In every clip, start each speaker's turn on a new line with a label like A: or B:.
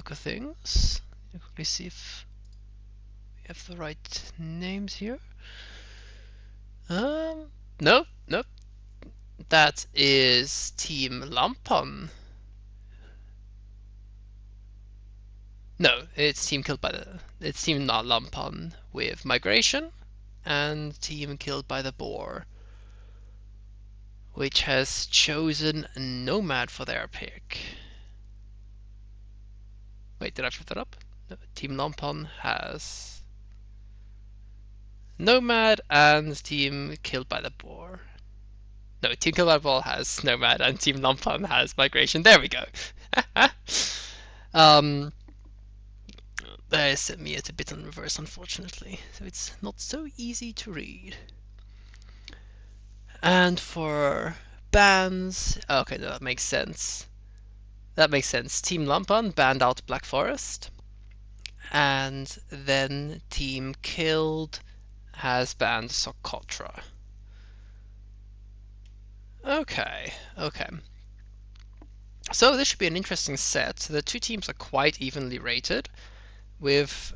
A: look at things. Let me see if we have the right names here. Nope, nope. That is Team Lampan. No, it's Team Killed by the. It's Team not Lampan with Migration, and Team Killed by the Boar, which has chosen Nomad for their pick. Wait, did I flip that up? No, Team Lampan has Nomad and Team Killed by the Boar. No, Team Killed by the Boar has Nomad and Team Lampan has Migration. There we go. They sent me it a bit in reverse, unfortunately, so it's not so easy to read. And for bans, okay, no, that makes sense. That makes sense. Team Lampan banned out Black Forest, and then Team Killed has banned Socotra. Okay, okay. So this should be an interesting set. The two teams are quite evenly rated, with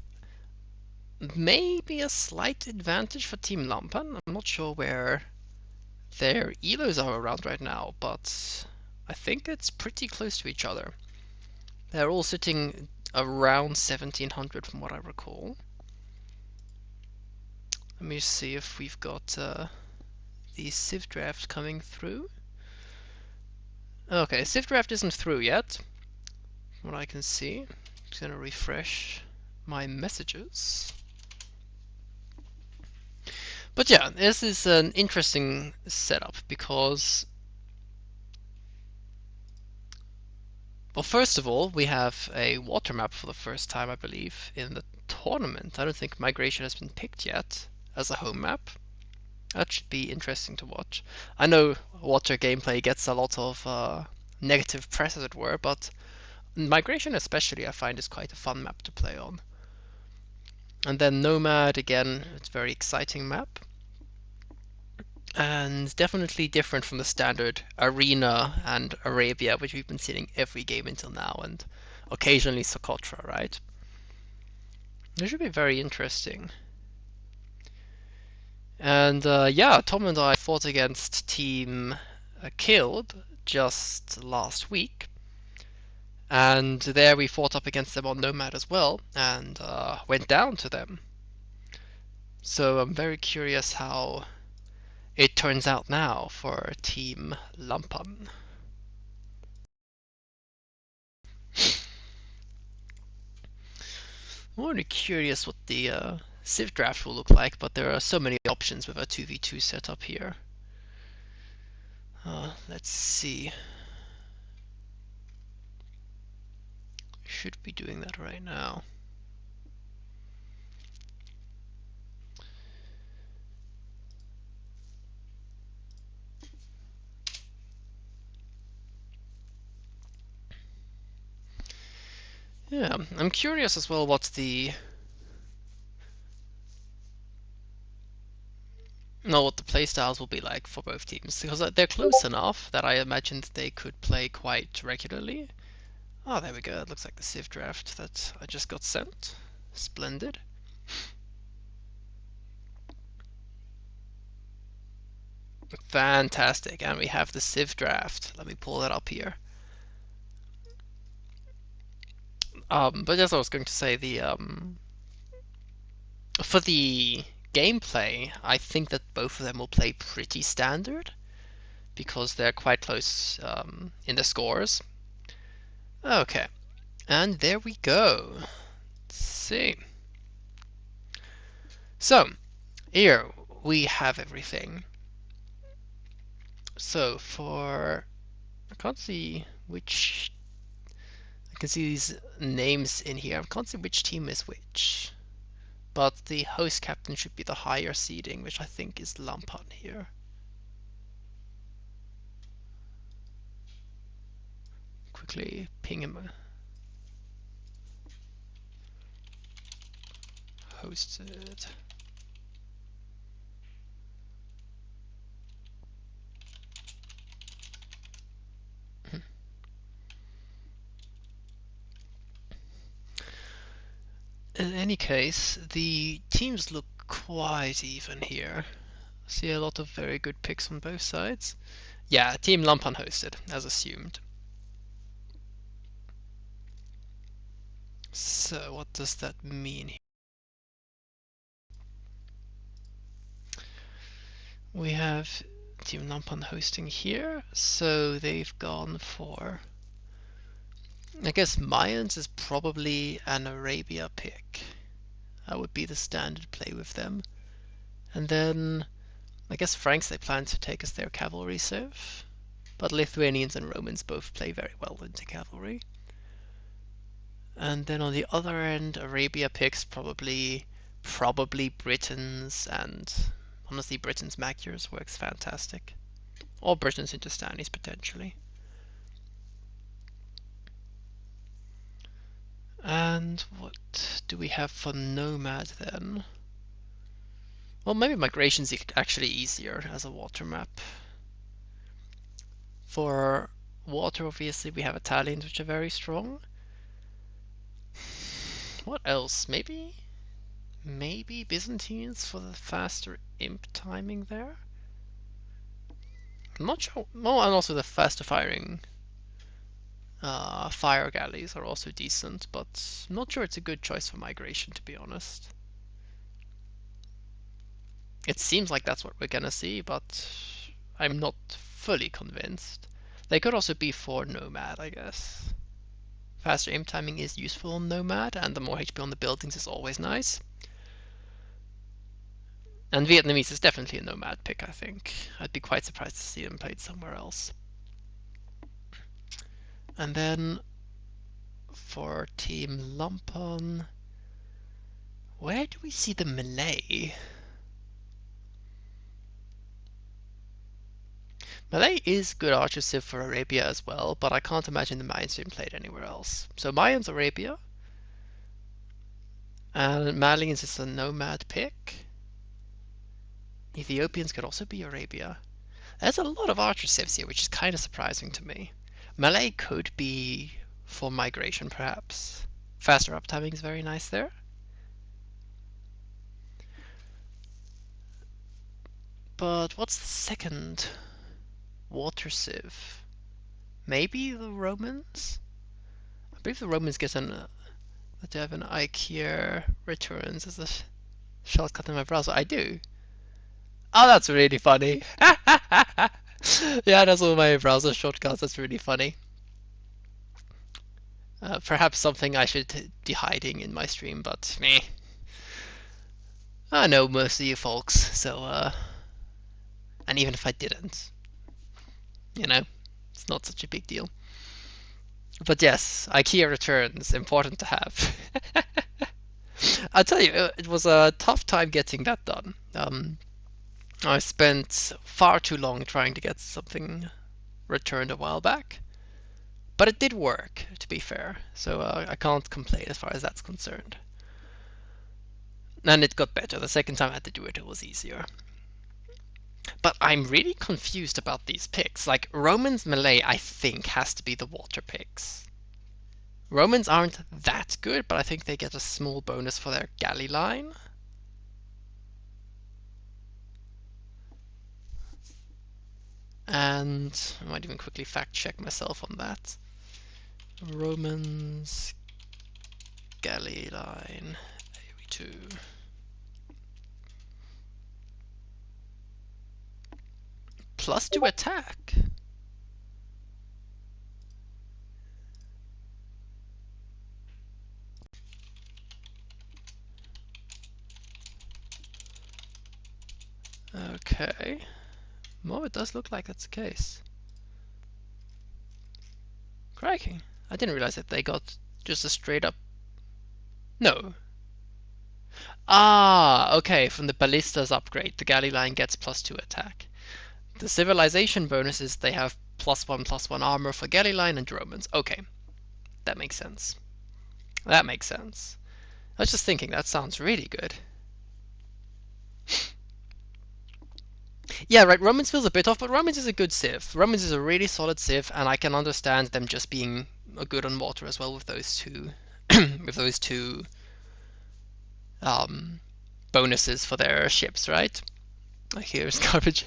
A: maybe a slight advantage for Team Lampan. I'm not sure where their elos are around right now, but I think it's pretty close to each other. They're all sitting around 1700 from what I recall. Let me see if we've got the Civ draft coming through. Okay, Civ draft isn't through yet, from what I can see. I'm just gonna refresh my messages. But yeah, this is an interesting setup because, well, first of all, we have a water map for the first time, I believe, in the tournament. I don't think Migration has been picked yet as a home map. That should be interesting to watch. I know water gameplay gets a lot of negative press, as it were, but Migration especially I find is quite a fun map to play on. And then Nomad, again, it's a very exciting map. And definitely different from the standard Arena and Arabia, which we've been seeing every game until now, and occasionally Socotra, right? This should be very interesting. And yeah, Tom and I fought against Team Killed just last week, and there we fought up against them on Nomad as well, and went down to them. So I'm very curious how it turns out now for Team Lampan. I'm really curious what the Civ draft will look like, but there are so many options with a 2v2 setup here. Let's see. Should be doing that right now. Yeah, I'm curious as well what the playstyles will be like for both teams, because they're close enough that I imagined they could play quite regularly. Oh, there we go. It looks like the Civ draft that I just got sent. Splendid. Fantastic. And we have the Civ draft. Let me pull that up here. But as I was going to say, for the gameplay, I think that both of them will play pretty standard because they're quite close in the scores. Okay, and there we go. Let's see. So, here we have everything. So for, I can't see which, I can see these names in here. I can't see which team is which. But the host captain should be the higher seeding, which I think is Lampan here. Quickly ping him. Hosted. In any case, the teams look quite even here. See a lot of very good picks on both sides. Yeah, Team Lampan hosted, as assumed. So what does that mean? We have Team Lampan hosting here, so they've gone for... I guess Mayans is probably an Arabia pick. That would be the standard play with them. And then I guess Franks they plan to take as their cavalry serve. But Lithuanians and Romans both play very well into cavalry. And then on the other end, Arabia picks probably Britons, and honestly Britons Magyars works fantastic. Or Britons Hindustanis potentially. And what do we have for Nomad then? Well, maybe Migration's actually easier as a water map. For water, obviously, we have Italians, which are very strong. What else? Maybe Byzantines for the faster imp timing there? I'm not sure. Oh, and also the faster firing fire galleys are also decent, but I'm not sure it's a good choice for migration, to be honest. It seems like that's what we're gonna see, but I'm not fully convinced. They could also be for Nomad, I guess. Faster aim timing is useful on Nomad, and the more HP on the buildings is always nice. And Vietnamese is definitely a Nomad pick, I think. I'd be quite surprised to see them played somewhere else. And then for Team Lampan, where do we see the Malay? Malay is good archer civ for Arabia as well, but I can't imagine the Mayans being played anywhere else. So Mayans Arabia, and Malians is a Nomad pick. Ethiopians could also be Arabia. There's a lot of archer civs here, which is kind of surprising to me. Malay could be for migration, perhaps. Faster uptiming is very nice there. But what's the second water civ? Maybe the Romans? I believe the Romans get they have an IKEA returns as a shortcut in my browser. I do. Oh, that's really funny. Yeah, that's all my browser shortcuts. That's really funny. Perhaps something I should be hiding in my stream, but meh. I know most of you folks, so and even if I didn't, it's not such a big deal. But yes, IKEA returns, important to have. I'll tell you, it was a tough time getting that done. I spent far too long trying to get something returned a while back. But it did work, to be fair, so I can't complain as far as that's concerned. And it got better. The second time I had to do it, it was easier. But I'm really confused about these picks. Like, Romans Malay, I think, has to be the water picks. Romans aren't that good, but I think they get a small bonus for their galley line. And I might even quickly fact check myself on that. Romans galley line AV2. +2 attack. Okay. Well, it does look like that's the case. Crikey. I didn't realize that they got just a straight up... No. Ah, okay, from the ballistas upgrade, the galley line gets +2 attack. The civilization bonuses, they have +1/+1 armor for galley line and Romans. Okay, that makes sense. That makes sense. I was just thinking, that sounds really good. Yeah, right, Romans feels a bit off, but Romans is a good civ. Romans is a really solid civ, and I can understand them just being good on water as well with those two with those two bonuses for their ships, right? Here's garbage.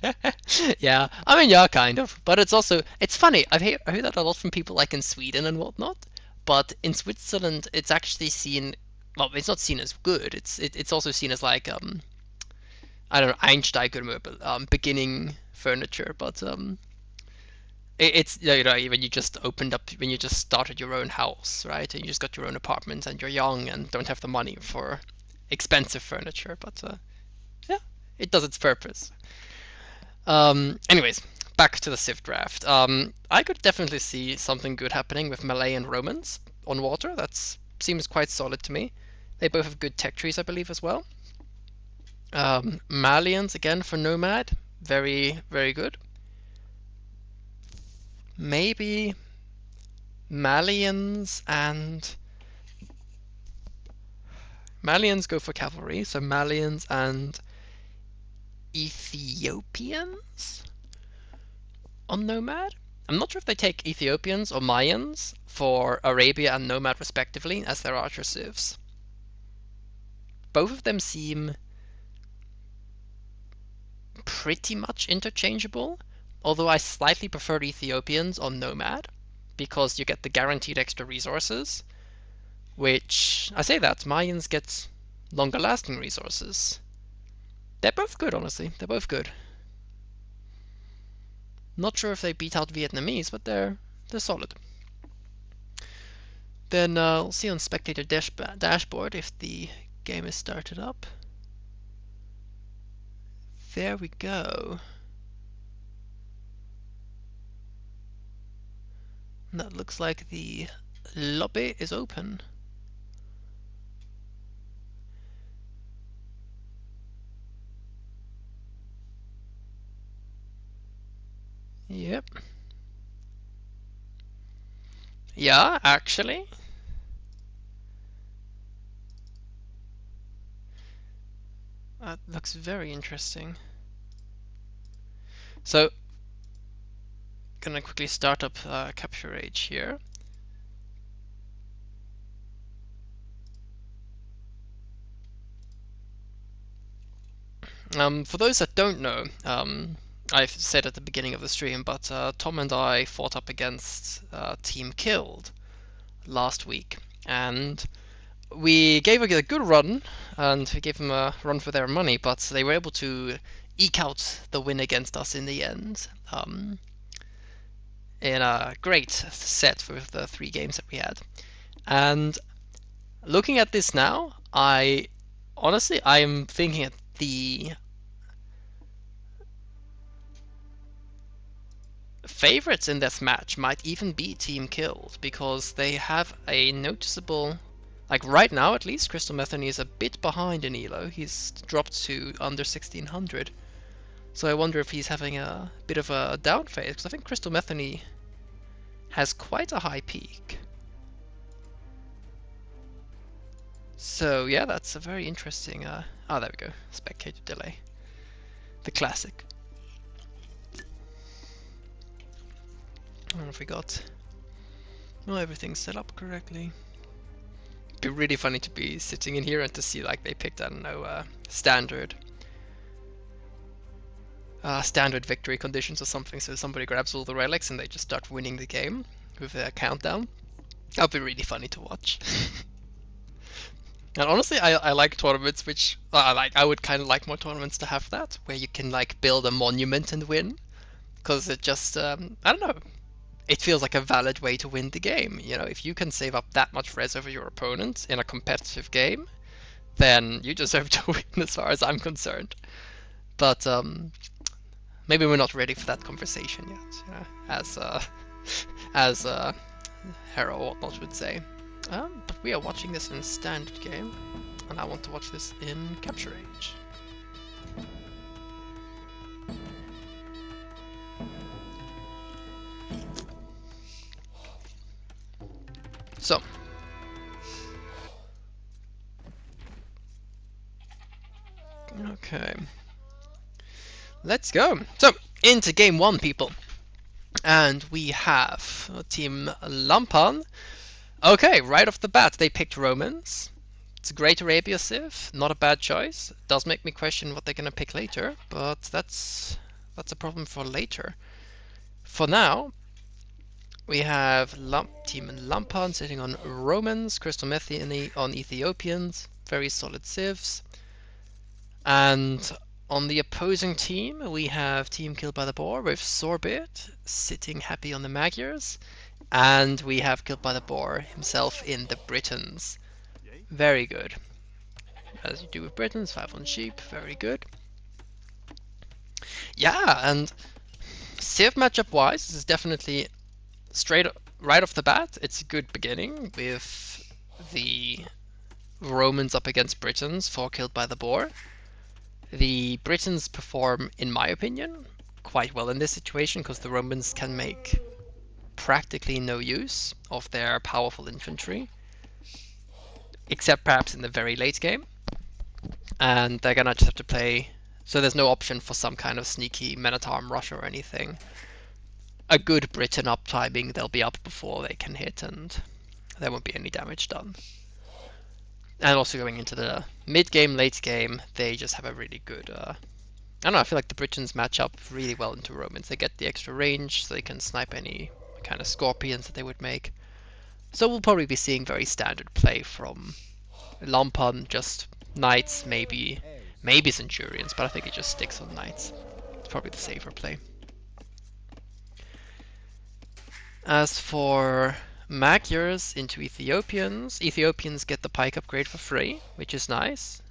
A: Yeah, I mean, yeah, kind of. But it's funny. I hear that a lot from people like in Sweden and whatnot. But in Switzerland, it's actually seen. Well, it's not seen as good. It's also seen as like I don't know, Einsteigermöbel, beginning furniture. But it's when you just when you just started your own house, right? And you just got your own apartment and you're young and don't have the money for expensive furniture. But yeah, it does its purpose. Anyways, back to the Civ draft. I could definitely see something good happening with Malay and Romans on water. That seems quite solid to me. They both have good tech trees, I believe, as well. Malians again for Nomad, very very good. Maybe Malians go for cavalry, so Malians and Ethiopians on Nomad. I'm not sure if they take Ethiopians or Mayans for Arabia and Nomad respectively as their archer civs. Both of them seem pretty much interchangeable, although I slightly prefer Ethiopians on Nomad because you get the guaranteed extra resources, which, I say that, Mayans get longer lasting resources. They're both good, honestly. They're both good. Not sure if they beat out Vietnamese, but they're solid. Then we'll see on spectator dashboard if the game is started up. There we go. And that looks like the lobby is open. Yep. Yeah, actually. That looks very interesting. So, gonna quickly start up Capture Age here. For those that don't know, I've said at the beginning of the stream, but Tom and I fought up against Team Killed last week, and we gave a good run, and we gave them a run for their money, but they were able to eke out the win against us in the end, in a great set with the 3 games that we had. And looking at this now, honestly, I'm thinking that the favorites in this match might even be Team Killed, because they have a noticeable, like right now at least, Crystal Metheny is a bit behind in Elo. He's dropped to under 1600. So I wonder if he's having a bit of a down phase, because I think Crystal Metheny has quite a high peak. So yeah, that's a very interesting, there we go, spectator delay. The classic. I don't know if we got everything's set up correctly. It'd be really funny to be sitting in here and to see like they picked, I don't know, standard victory conditions or something, so somebody grabs all the relics and they just start winning the game with their countdown. That'd be really funny to watch. And honestly, I like tournaments which I would kind of like more tournaments to have that, where you can like build a monument and win, because it just I don't know, it feels like a valid way to win the game. You know, if you can save up that much res over your opponent in a competitive game, then you deserve to win as far as I'm concerned. But maybe we're not ready for that conversation yet, you know, as Hera or whatnot would say. But we are watching this in standard game, and I want to watch this in Capture Age. So, okay, let's go. So, into game 1, people. And we have Team Lampan. Okay, right off the bat, they picked Romans. It's a great Arabia Civ, not a bad choice. Does make me question what they're gonna pick later, but that's a problem for later. For now, we have Team Lampan sitting on Romans, Crystal Methane on Ethiopians, very solid civs. And on the opposing team, we have Team KilledByTheBoar with Sorbet sitting happy on the Magyars, and we have KilledByTheBoar himself in the Britons. Very good. As you do with Britons, 5 on sheep, very good. Yeah, and Civ matchup wise, this is definitely right off the bat, it's a good beginning with the Romans up against Britons for KilledByTheBoar. The Britons perform, in my opinion, quite well in this situation because the Romans can make practically no use of their powerful infantry, except perhaps in the very late game. And they're gonna just have to play, so there's no option for some kind of sneaky men-at-arm rush or anything. A good Briton up timing, they'll be up before they can hit, and there won't be any damage done. And also going into the mid-game, late game, they just have a really good... I don't know, I feel like the Britons match up really well into Romans. They get the extra range, so they can snipe any kind of scorpions that they would make. So we'll probably be seeing very standard play from Lampan, just knights, maybe centurions, but I think it just sticks on knights. It's probably the safer play. As for Magyars into Ethiopians, Ethiopians get the pike upgrade for free, which is nice.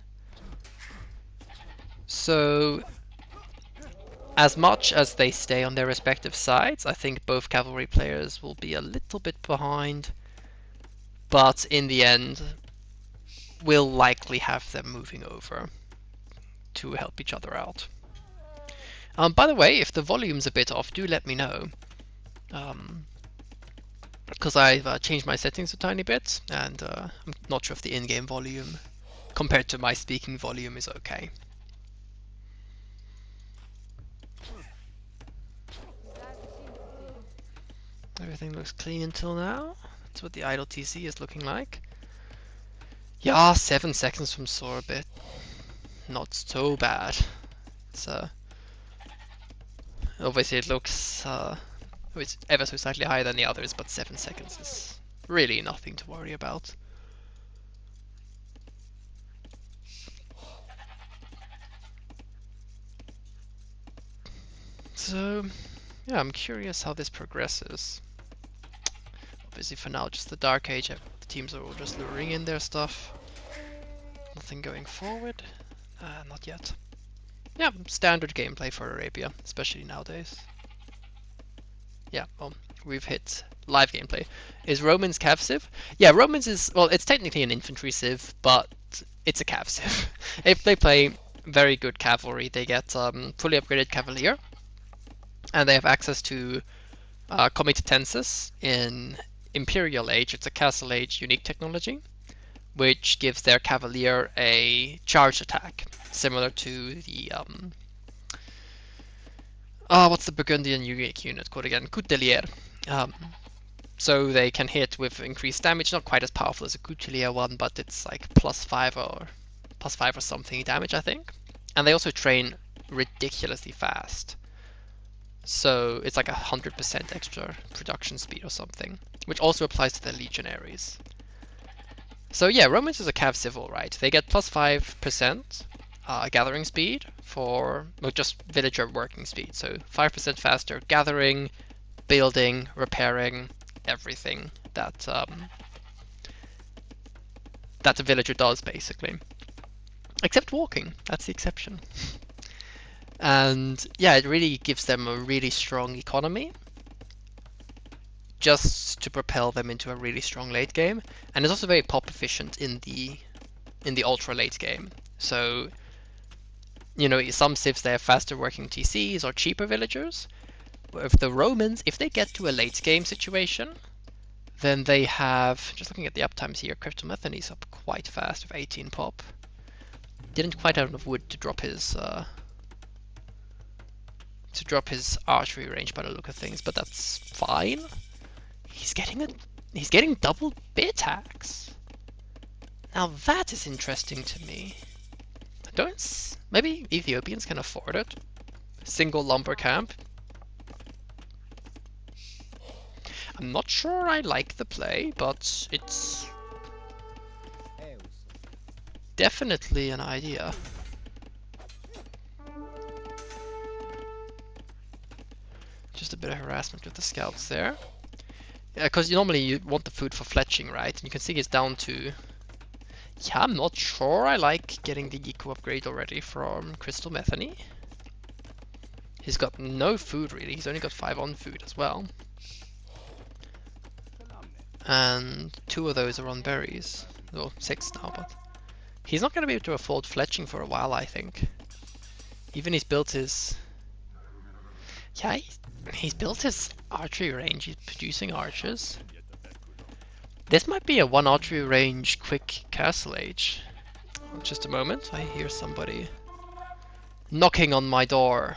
A: So, as much as they stay on their respective sides, I think both cavalry players will be a little bit behind, but in the end, we'll likely have them moving over to help each other out. By the way, if the volume's a bit off, do let me know. Because I've changed my settings a tiny bit, and I'm not sure if the in-game volume compared to my speaking volume is okay. Everything looks clean until now. That's what the idle TC is looking like. Yeah, 7 seconds from Sorbet. Not so bad. It's obviously it looks it's ever so slightly higher than the others, but 7 seconds is really nothing to worry about. So, yeah, I'm curious how this progresses. Obviously for now, just the Dark Age, the teams are all just luring in their stuff. Nothing going forward. Not yet. Yeah, standard gameplay for Arabia, especially nowadays. Yeah, well, we've hit live gameplay. Is Romans Cav Civ? Yeah, Romans is, well, it's technically an infantry Civ, but it's a Cav Civ. If they play very good cavalry, they get fully upgraded Cavalier, and they have access to Comitatensis in Imperial Age. It's a Castle Age unique technology, which gives their Cavalier a charge attack, similar to the what's the Burgundian unique unit called again? Coutelier. So they can hit with increased damage, not quite as powerful as a Coutelier one, but it's like +5 or something damage, I think. And they also train ridiculously fast. So it's like 100% extra production speed or something, which also applies to their legionaries. So yeah, Romans is a Cav Civil, right? They get +5% gathering speed for, well, just villager working speed. So 5% faster gathering, building, repairing, everything that that a villager does, basically. Except walking, that's the exception. And yeah, it really gives them a really strong economy, just to propel them into a really strong late game. And it's also very pop efficient in the ultra late game. So, you know, some civs, they have faster working TCs or cheaper villagers. With the Romans, if they get to a late game situation, then they have, just looking at the uptimes here, Cryptomethany is up quite fast with 18 pop. Didn't quite have enough wood to drop his archery range by the look of things, but that's fine. He's getting double bit attacks. Now that is interesting to me. Maybe Ethiopians can afford it. Single lumber camp. I'm not sure I like the play, but it's definitely an idea. Just a bit of harassment with the scouts there. Yeah, because normally you want the food for fletching, right? And you can see it's down to... Yeah, I'm not sure I like getting the eco upgrade already from Crystal Methany. He's got no food really, he's only got 5 on food as well. And 2 of those are on berries. Well, 6 now, but... He's not going to be able to afford fletching for a while, I think. Even he's built his... Yeah, he's built his archery range, he's producing archers. This might be a 1 archery range quick castle age. Just a moment, I hear somebody knocking on my door.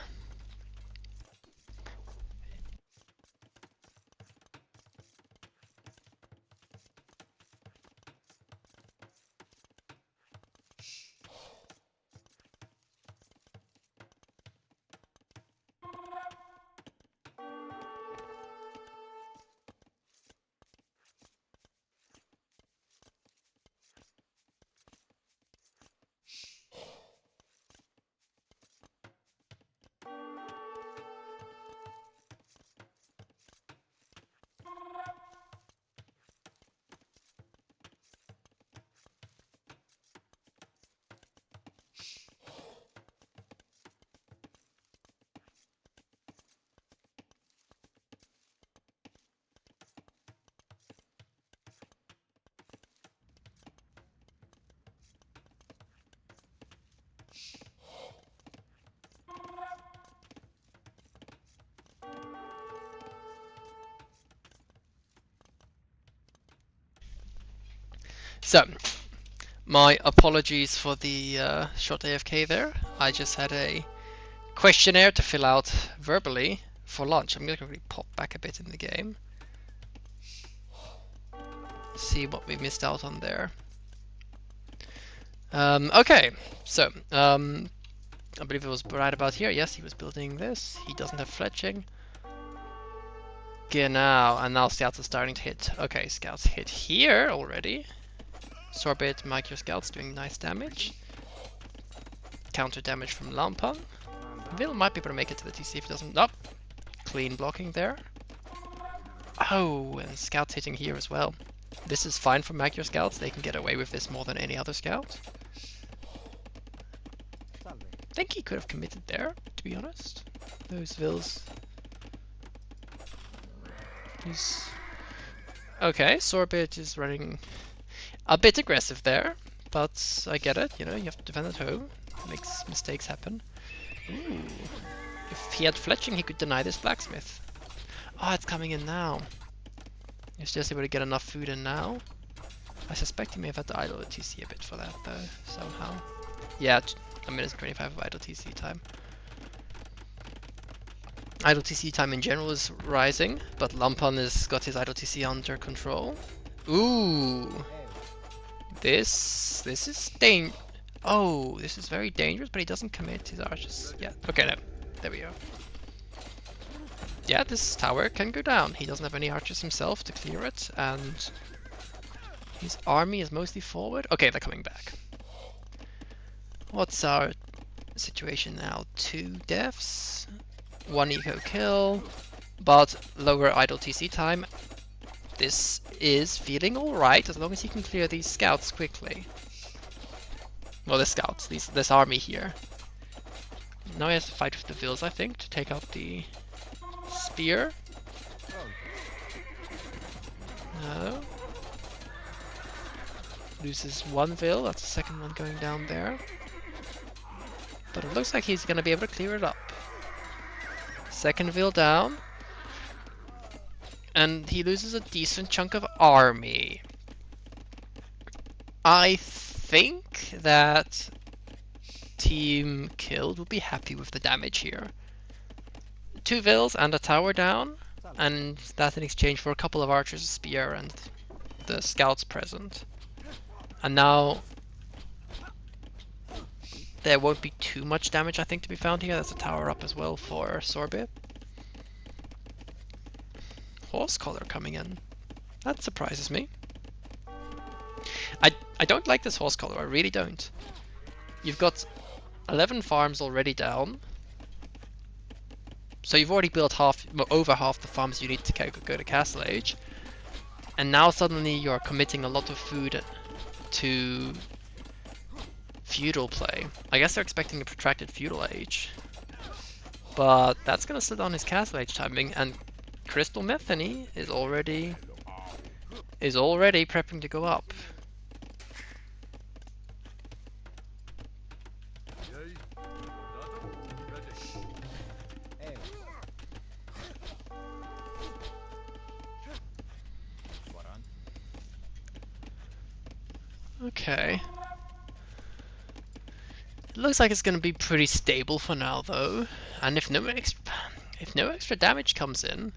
A: So, my apologies for the short AFK there. I just had a questionnaire to fill out verbally for lunch. I'm going to quickly pop back a bit in the game. See what we missed out on there. Okay, so, I believe it was right about here. Yes, he was building this. He doesn't have fletching. Genau, and now scouts are starting to hit. Okay, scouts hit here already. Sorbet, Mike, your scouts doing nice damage. Counter damage from Lampan. Vil might be able to make it to the TC if he doesn't. Oh, clean blocking there. Oh, and scouts hitting here as well. This is fine for Magyar scouts. They can get away with this more than any other scout. I think he could have committed there, to be honest. Those Vils. He's... Okay, Sorbet is running a bit aggressive there, but I get it, you know, you have to defend at home. Makes mistakes happen. Ooh. If he had fletching, he could deny this blacksmith. Oh, it's coming in now. He's just able to get enough food in now. I suspect he may have had to idle the TC a bit for that, though, somehow. Yeah, a minute and 25 of idle TC time. Idle TC time in general is rising, but Lampan has got his idle TC under control. Ooh! This is Oh, this is very dangerous, but he doesn't commit his archers yet. Okay, no. There we go. Yeah, this tower can go down. He doesn't have any archers himself to clear it, and his army is mostly forward. Okay, they're coming back. What's our situation now? 2 deaths, 1 eco kill, but lower idle TC time. This is feeling alright as long as he can clear these scouts quickly. Well, the scouts, this army here. Now he has to fight with the Vils, I think, to take out the spear. No. Loses 1 Vil, that's the second one going down there. But it looks like he's gonna be able to clear it up. Second Vil down. And he loses a decent chunk of army. I think that Team Killed will be happy with the damage here. 2 Vils and a tower down, and that in exchange for a couple of archers, a spear, and the scouts present. And now there won't be too much damage, I think, to be found here. There's a tower up as well for Sorbet. Horse collar coming in. That surprises me. I don't like this horse collar, I really don't. You've got 11 farms already down. So you've already built half, well, over half the farms you need to go to Castle Age. And now suddenly you're committing a lot of food to feudal play. I guess they're expecting a protracted feudal age. But that's gonna slow down his Castle Age timing, and Crystal Metheny is already prepping to go up. Okay. It looks like it's gonna be pretty stable for now, though. And if no extra damage comes in,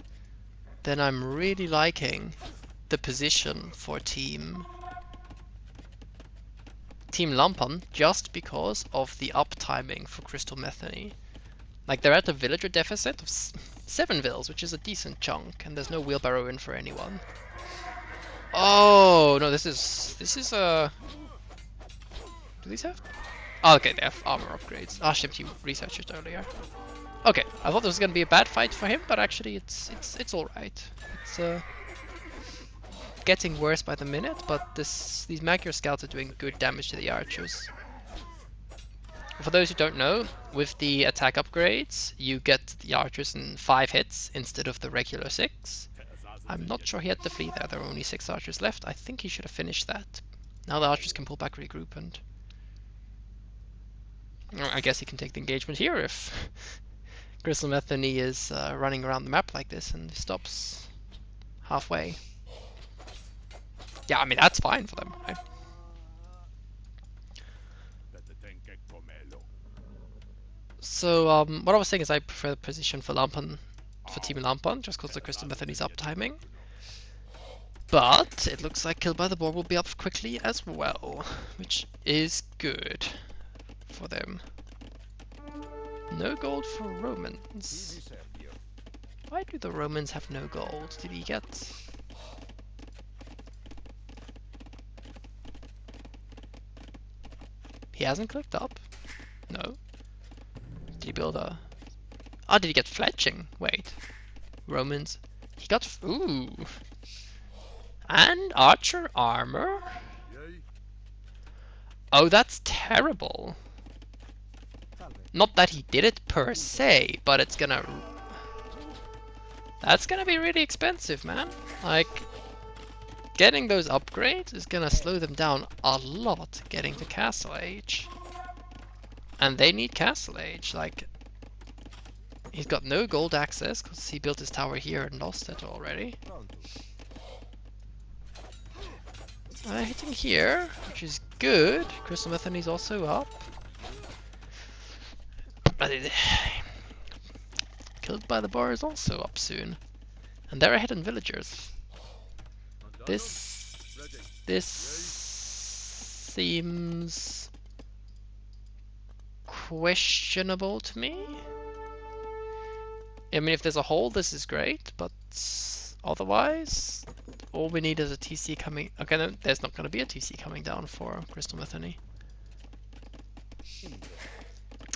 A: then I'm really liking the position for Team Lampan, just because of the uptiming for Crystal Metheny. Like, they're at a villager deficit of 7 vills, which is a decent chunk, and there's no wheelbarrow in for anyone. Oh no, this is do these have? Oh, okay, they have armor upgrades. Ah, shit, you researched it earlier. Okay, I thought this was gonna be a bad fight for him, but actually it's all right. It's getting worse by the minute, but these Magyar scouts are doing good damage to the archers. For those who don't know, with the attack upgrades, you get the archers in 5 hits instead of the regular 6. I'm not sure he had the fleet there. There are only 6 archers left. I think he should have finished that. Now the archers can pull back, regroup, and I guess he can take the engagement here if Crystal Metheny is running around the map like this and stops halfway. Yeah, I mean, that's fine for them, right? So, what I was saying is I prefer the position for Lampan, for Team Lampan, just because the Crystal Metheny's uptiming. But it looks like KilledByTheBoar will be up quickly as well, which is good for them. No gold for Romans. Why do the Romans have no gold? Did he get... He hasn't clicked up? No. Did he build a... Oh, did he get fletching? Wait. Romans. He got... Ooh. And archer armor? Oh, that's terrible. Not that he did it per se, but it's gonna... That's gonna be really expensive, man. Like, getting those upgrades is gonna slow them down a lot getting to Castle Age. And they need Castle Age, like... He's got no gold access, because he built his tower here and lost it already. Hitting here, which is good. Crystal Metheny's also up. KilledByTheBoar is also up soon. And they're ahead in villagers. This seems questionable to me. I mean, if there's a hole, this is great, but otherwise, all we need is a TC coming... Okay, no, there's not going to be a TC coming down for Crystal Metheny.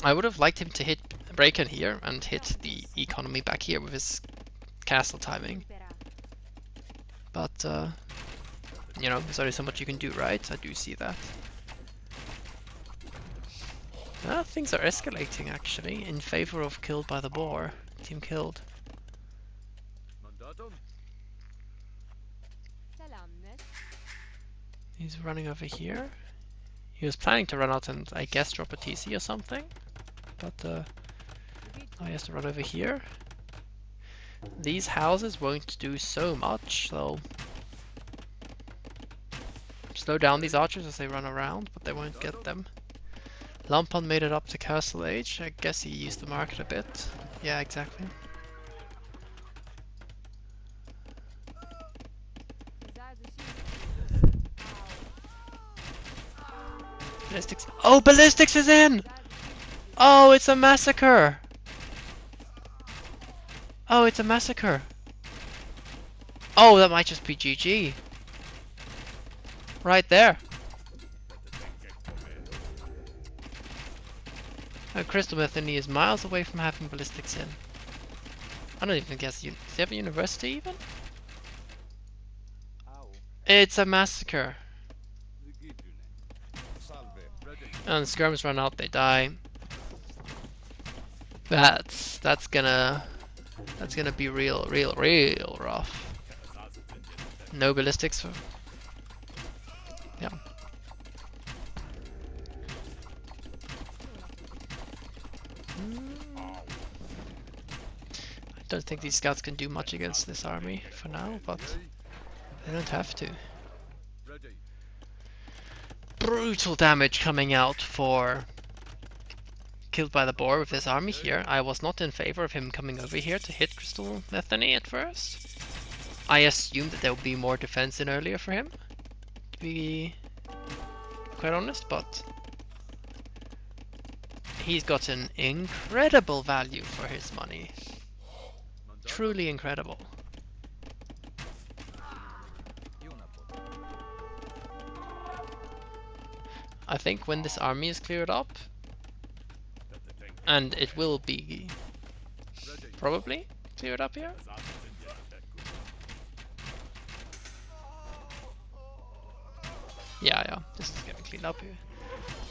A: I would have liked him to hit Breaken here and hit the economy back here with his castle timing. But, you know, there's only so much you can do, right? I do see that. Things are escalating, actually, in favor of KilledByTheBoar. Team Killed. He's running over here. He was planning to run out and, I guess, drop a TC or something. But, now he has to run over here. These houses won't do so much, so... Slow down these archers as they run around, but they won't get them. Lampan made it up to Castle Age. I guess he used the market a bit. Yeah, exactly. Ballistics. Oh, ballistics is in! Oh, it's a massacre! Oh, it's a massacre. Oh, that might just be GG. Right there. Crystal Bethany is miles away from having ballistics in. I don't even guess. Does he have a university even? It's a massacre. And the skirmers run out, they die. That's gonna be real rough. No ballistics. Yeah. I don't think these scouts can do much against this army for now, but they don't have to. Brutal damage coming out for Killed by the Boar with this army here. I was not in favor of him coming over here to hit Crystal Metheny at first. I assumed that there would be more defense in earlier for him, to be quite honest, but he's gotten incredible value for his money. Truly incredible. I think when this army is cleared up, and it will be probably cleared up here. Yeah, this is getting cleaned up here.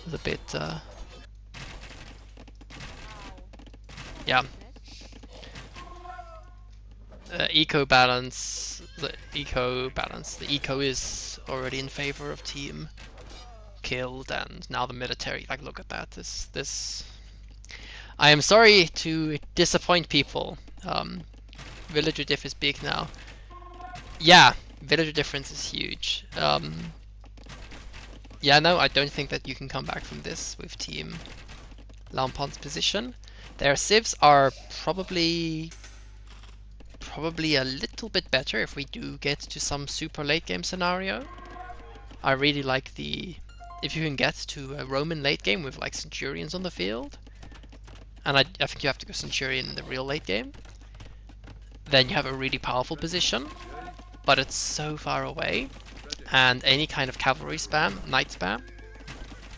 A: It's a bit, yeah. The eco is already in favor of team Killed, and now the military. Like, look at that. This. I am sorry to disappoint people. Villager diff is big now. Yeah, villager difference is huge. Yeah, no, I don't think that you can come back from this with team Lampan's position. Their civs are probably a little bit better if we do get to some super late game scenario. I really like if you can get to a Roman late game with like Centurions on the field, and I think you have to go Centurion in the real late game, then you have a really powerful position, but it's so far away, and any kind of cavalry spam, knight spam,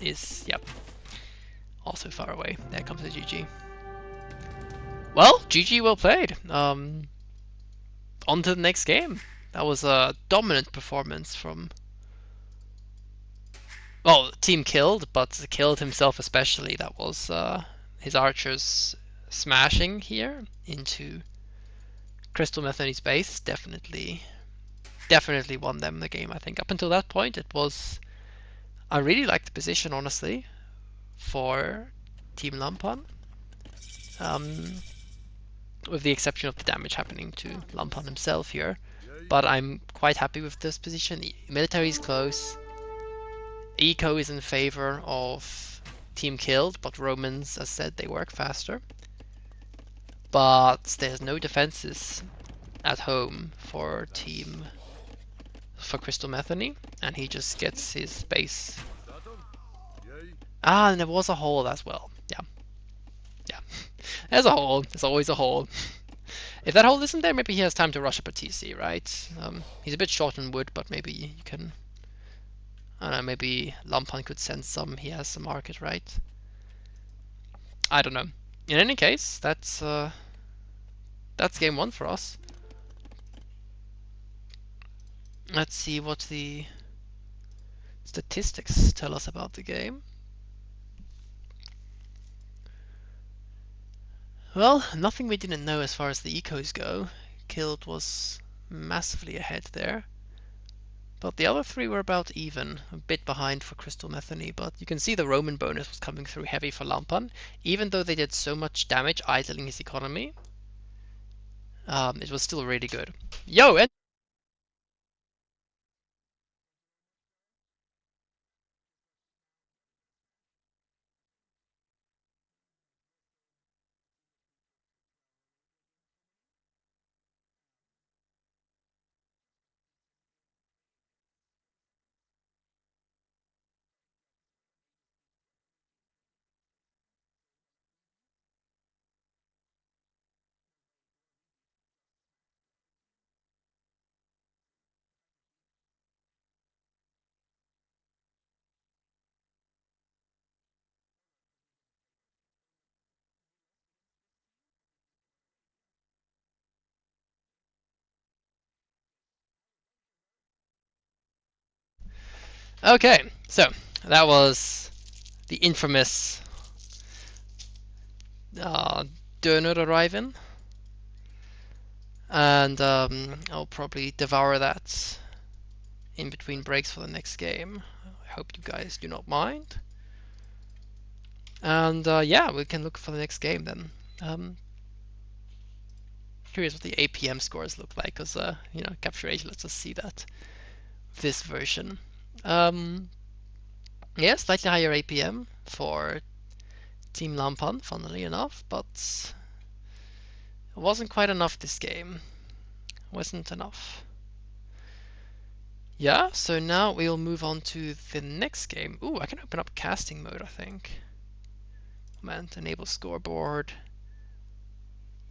A: is, yep, also far away. There comes the GG. Well, GG, well played. On to the next game. That was a dominant performance from, well, team Killed, but Killed himself especially. That was his archers smashing here into Crystal Methony's base. Definitely won them the game, I think. Up until that point, I really liked the position, honestly, for Team Lampan. With the exception of the damage happening to Lampan himself here. But I'm quite happy with this position. The military is close. Eco is in favor of Team Killed, but Romans, as said, they work faster. But there's no defenses at home for Crystal Metheny, and he just gets his base. Ah, and there was a hole as well. Yeah. There's a hole. There's always a hole. If that hole isn't there, maybe he has time to rush up a TC, right? He's a bit short on wood, but maybe you can... I don't know, maybe Lampan could send some. He has some market, right? I don't know. In any case, that's game one for us. Let's see what the statistics tell us about the game. Well, nothing we didn't know as far as the ecos go. Killed was massively ahead there. But the other three were about even, a bit behind for Crystal Metheny, but you can see the Roman bonus was coming through heavy for Lampan. Even though they did so much damage idling his economy, it was still really good. Yo, and Okay, so that was the infamous donut arriving, and I'll probably devour that in between breaks for the next game. I hope you guys do not mind. And yeah, we can look for the next game then. Curious what the APM scores look like, because you know, Capture Age lets us see that this version. Yeah, slightly higher APM for Team Lampan, funnily enough, but it wasn't quite enough this game. Wasn't enough. Yeah, so now we'll move on to the next game. Ooh, I can open up casting mode, I think. Moment, enable scoreboard.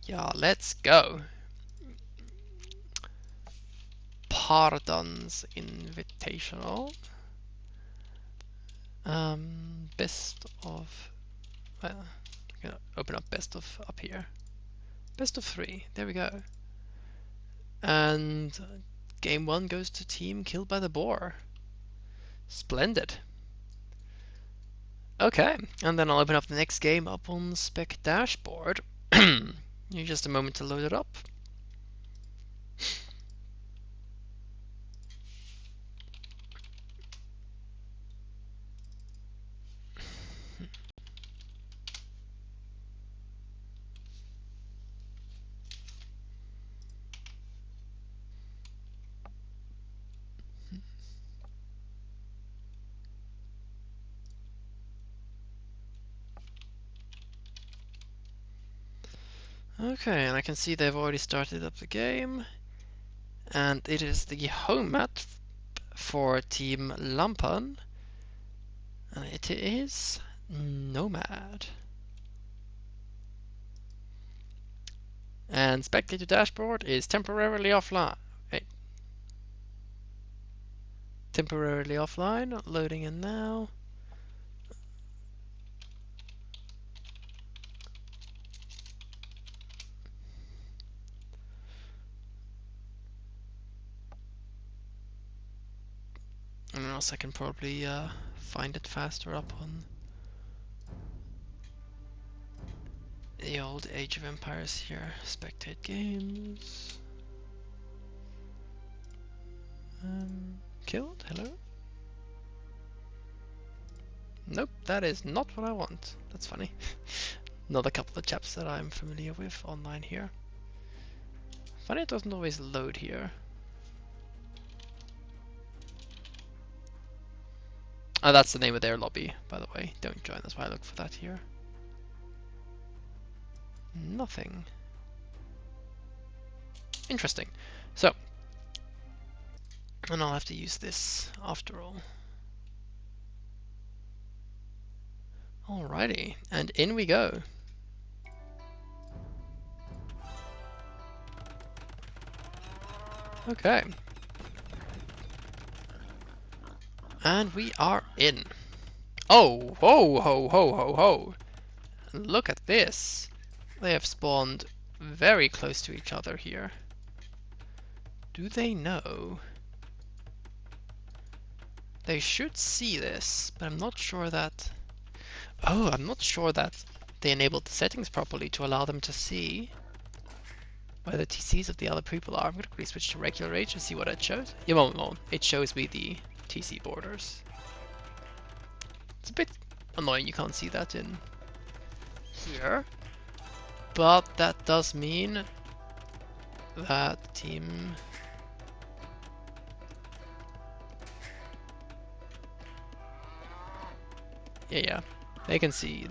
A: Yeah, let's go. Pardans Invitational. Best of... Well, I'm gonna open up best of up here. Best of 3, there we go. And game 1 goes to team KilledByTheBoar. Splendid. Okay, and then I'll open up the next game up on the spec dashboard. Need just a moment to load it up. Okay, and I can see they've already started up the game. And it is the home map for Team Lampan. And it is Nomad. And spectator dashboard is temporarily offline. Hey. Temporarily offline, loading in now. And else I can probably find it faster up on the old Age of Empires here. Spectate games. Killed? Hello? Nope, that is not what I want. That's funny. Another couple of chaps that I'm familiar with online here. Funny it doesn't always load here. Oh, that's the name of their lobby, by the way. Don't join, that's why I look for that here. Nothing. Interesting. So, and I'll have to use this after all. Alrighty, and in we go. Okay. And we are in. Oh, ho, ho, ho, ho, ho. Look at this. They have spawned very close to each other here. Do they know? They should see this, but I'm not sure that... Oh, I'm not sure that they enabled the settings properly to allow them to see where the TCs of the other people are. I'm going to quickly switch to regular age and see what it shows. Yeah, well, it shows me the TC borders. It's a bit annoying you can't see that in here, but that does mean that team... Yeah, they can see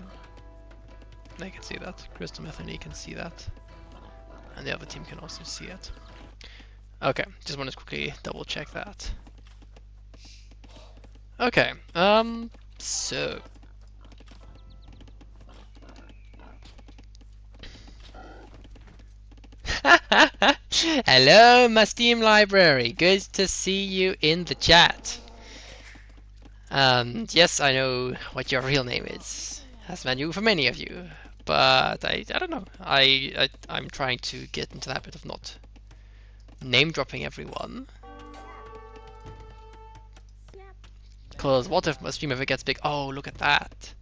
A: that. Crystal Metheny can see that. And the other team can also see it. Okay, just wanted to quickly double check that. Okay, so... Hello, my Steam library. Good to see you in the chat. Yes, I know what your real name is. As menu for many of you. But I don't know. I'm trying to get into the habit of not name dropping everyone. Because what if my stream ever gets big? Oh, look at that.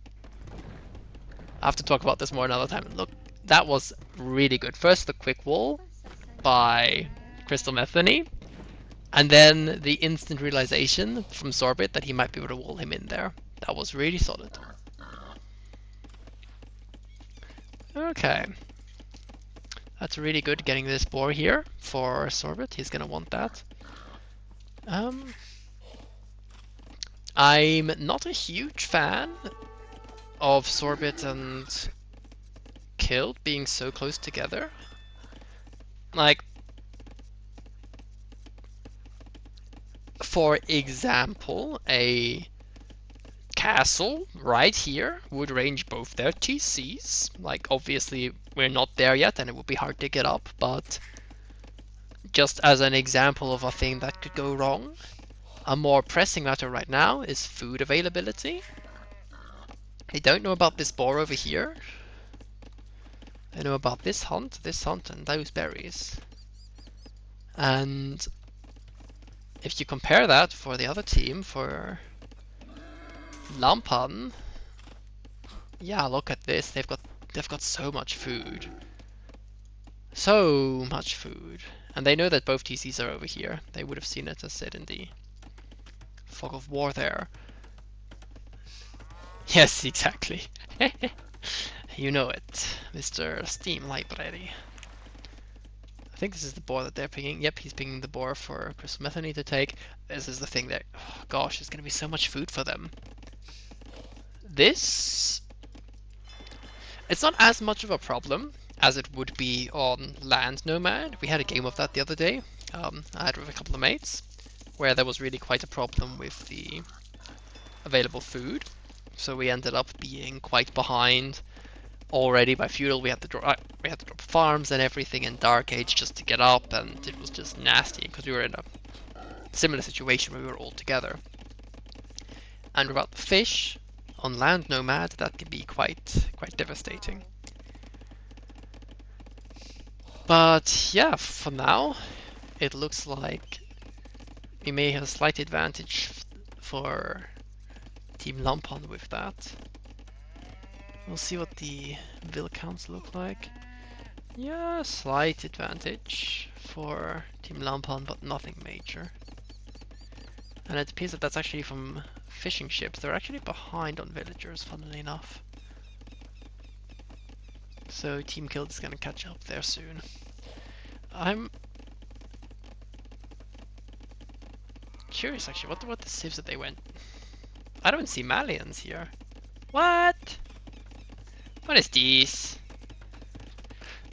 A: I have to talk about this more another time. Look, that was really good. First, the quick wall by Crystal Metheny, and then the instant realization from Sorbet that he might be able to wall him in there. That was really solid. Okay. That's really good, getting this boar here for Sorbet. He's gonna want that. I'm not a huge fan of Sorbet and Killed being so close together. Like, for example, a castle right here would range both their TCs. Like, obviously we're not there yet and it would be hard to get up, but just as an example of a thing that could go wrong, a more pressing matter right now is food availability. I don't know about this boar over here. I know about this hunt, and those berries. And if you compare that for the other team, for Lampan, yeah, look at this. They've got so much food. So much food. And they know that both TCs are over here. They would have seen it, as said in the fog of war there. Yes, exactly. You know it, Mr. Steam Library. I think this is the boar that they're picking. Yep, he's picking the boar for Crystal Metheny to take. This is the thing that, oh gosh, there's going to be so much food for them. This, it's not as much of a problem as it would be on Land Nomad. We had a game of that the other day. I had with a couple of mates, where there was really quite a problem with the available food. So we ended up being quite behind already by feudal. We had to drop farms and everything in Dark Age just to get up, and it was just nasty because we were in a similar situation where we were all together. And without the fish on Land Nomad, that can be quite devastating. But yeah, for now, it looks like we may have a slight advantage for Team Lampan with that. We'll see what the bill counts look like. Yeah, slight advantage for Team Lampan, but nothing major. And it appears that that's actually from fishing ships. They're actually behind on villagers, funnily enough. So Team Killed is gonna catch up there soon. I'm curious actually, what the civs that they went? I don't see Malians here. What? What is this?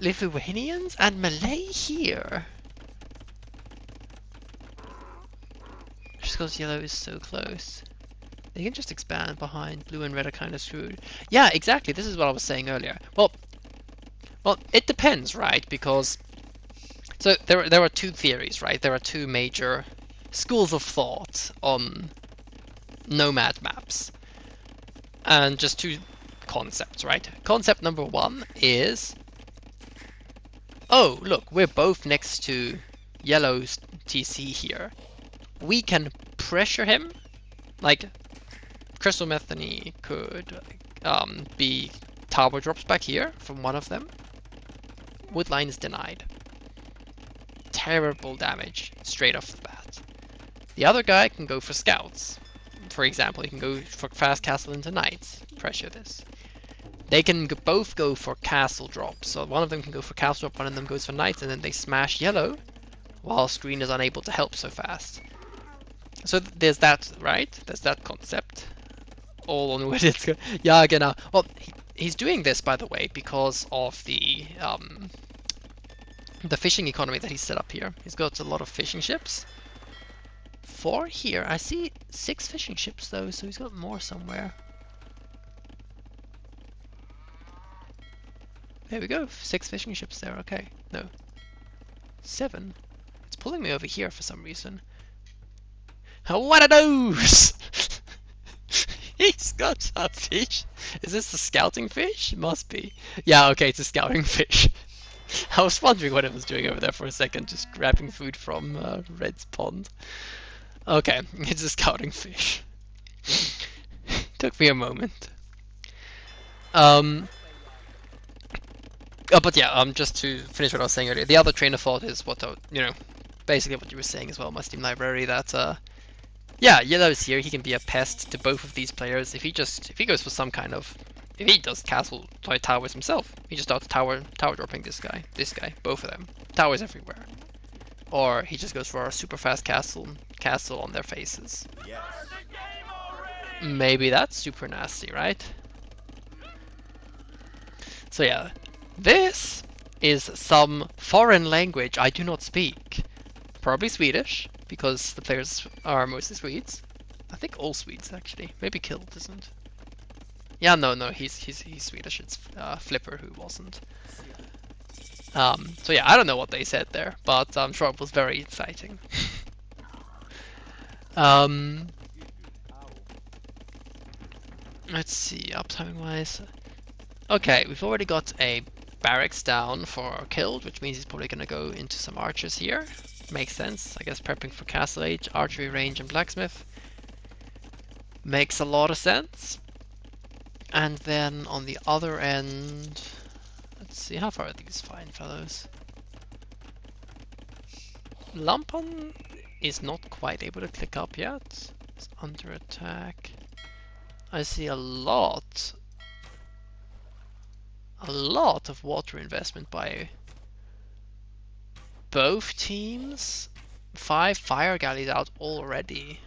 A: Lithuanians and Malay here? Just because yellow is so close. They can just expand behind. Blue and red are kind of screwed. Yeah, exactly. This is what I was saying earlier. Well, it depends, right? Because so there are two theories, right? There are two major schools of thought on nomad maps, and just two concepts, right? Concept number one is, oh look, we're both next to yellow's TC here. We can pressure him, like Crystal Metheny could be tower drops back here from one of them. Woodline is denied. Terrible damage straight off the bat. The other guy can go for scouts. For example, he can go for fast castle into knights. Pressure this. They can both go for castle drops. So one of them can go for castle drop, one of them goes for knights, and then they smash yellow, while green is unable to help so fast. So there's that, right? There's that concept. All on what it's yeah, genau. Well, he's doing this, by the way, because of the fishing economy that he's set up here. He's got a lot of fishing ships. 4 here. I see 6 fishing ships though, so he's got more somewhere. There we go. 6 fishing ships there. Okay. No. 7. It's pulling me over here for some reason. What are those? He's got a fish. Is this a scouting fish? It must be. Yeah, okay, it's a scouting fish. I was wondering what it was doing over there for a second, just grabbing food from Red's pond. Okay, it's a scouting fish. Took me a moment. Oh, but yeah, just to finish what I was saying earlier, the other train of thought is what basically what you were saying as well, my Steam library. That yeah, Yellow's here. He can be a pest to both of these players. If he goes for some kind of, if he does castle towers himself, he just starts tower dropping this guy, both of them, towers everywhere. Or he just goes for a super fast castle on their faces.
B: Yes.
A: Maybe that's super nasty, right? So yeah, this is some foreign language I do not speak. Probably Swedish, because the players are mostly Swedes. I think all Swedes actually. Maybe Killed isn't. Yeah, no, he's Swedish. It's Flipper who wasn't. So yeah, I don't know what they said there, but I'm sure it was very exciting. um, let's see, uptiming wise. Okay, we've already got a barracks down for Killed, which means he's probably gonna go into some archers here. Makes sense, I guess. Prepping for Castle Age, archery range, and blacksmith makes a lot of sense. And then on the other end, let's see, how far are these fine fellows? Lampan is not quite able to click up yet. It's under attack. I see a lot of water investment by both teams. 5 fire galleys out already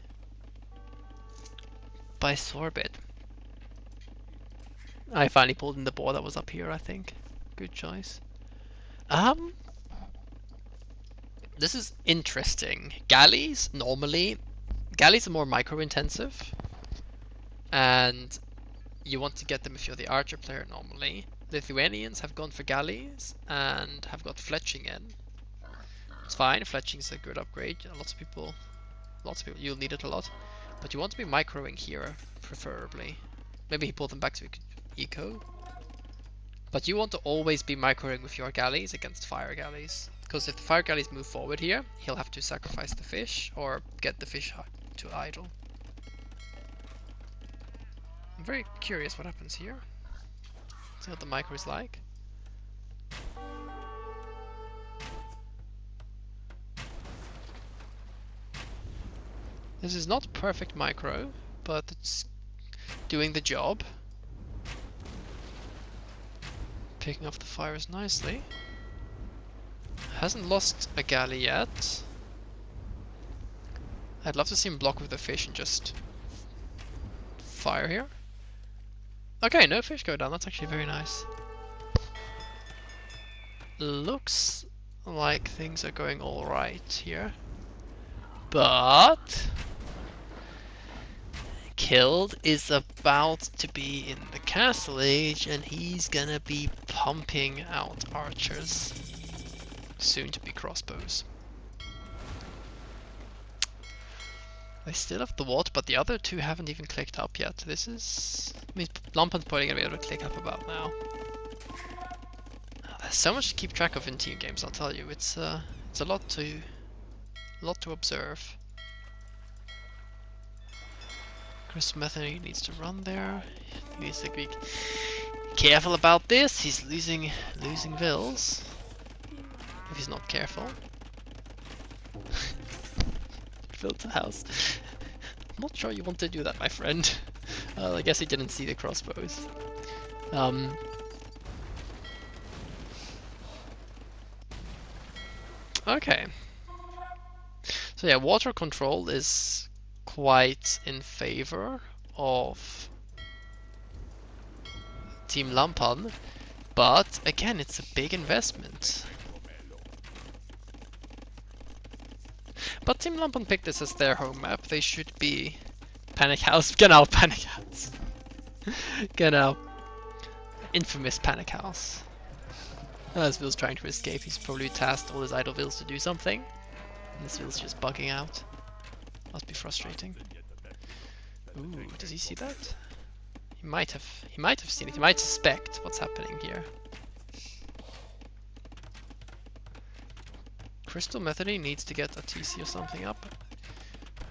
A: by Sorbet. I finally pulled in the boar that was up here, I think. Good choice. This is interesting. Galleys are more micro intensive, and you want to get them if you're the archer player normally. Lithuanians have gone for galleys and have got fletching in. It's fine, fletching is a good upgrade. Lots of people, you'll need it a lot. But you want to be microing here, preferably. Maybe he pulled them back to eco. But you want to always be microing with your galleys against fire galleys. Because if the fire galleys move forward here, he'll have to sacrifice the fish or get the fish to idle. I'm very curious what happens here. See what the micro is like. This is not perfect micro, but it's doing the job. Picking off the fires nicely. Hasn't lost a galley yet. I'd love to see him block with the fish and just fire here. Okay, no fish go down. That's actually very nice. Looks like things are going alright here. But Killed is about to be in the Castle Age, and he's gonna be pumping out archers. Soon to be crossbows. They still have the water, but the other two haven't even clicked up yet. This is... I mean, Lampan's probably gonna be able to click up about now. There's so much to keep track of in team games, I'll tell you. It's a lot to observe. Chris Metheny needs to run there. He needs to be careful about this. He's losing vills if he's not careful. Built a house. I'm not sure you want to do that, my friend. I guess he didn't see the crossbows. Okay. So yeah, water control is quite in favor of Team Lampan, but again, it's a big investment. But Team Lampan picked this as their home map. They should be Panic House. Genau, Panic House. Genau. Infamous Panic House. As Will's trying to escape, he's probably tasked all his idle Wills to do something. And this Will's just bugging out. Must be frustrating. Ooh, does he see that? He might have seen it. He might suspect what's happening here. Crystal Metheny needs to get a TC or something up.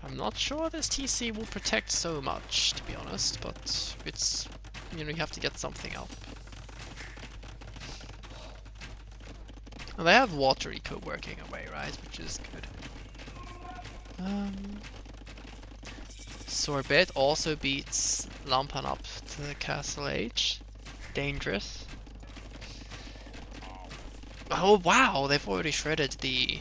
A: I'm not sure this TC will protect so much, to be honest, but it's, you know, you have to get something up. And they have water eco working away, right, which is good. Sorbet also beats Lampan up to the Castle Age. Dangerous. Oh wow, they've already shredded the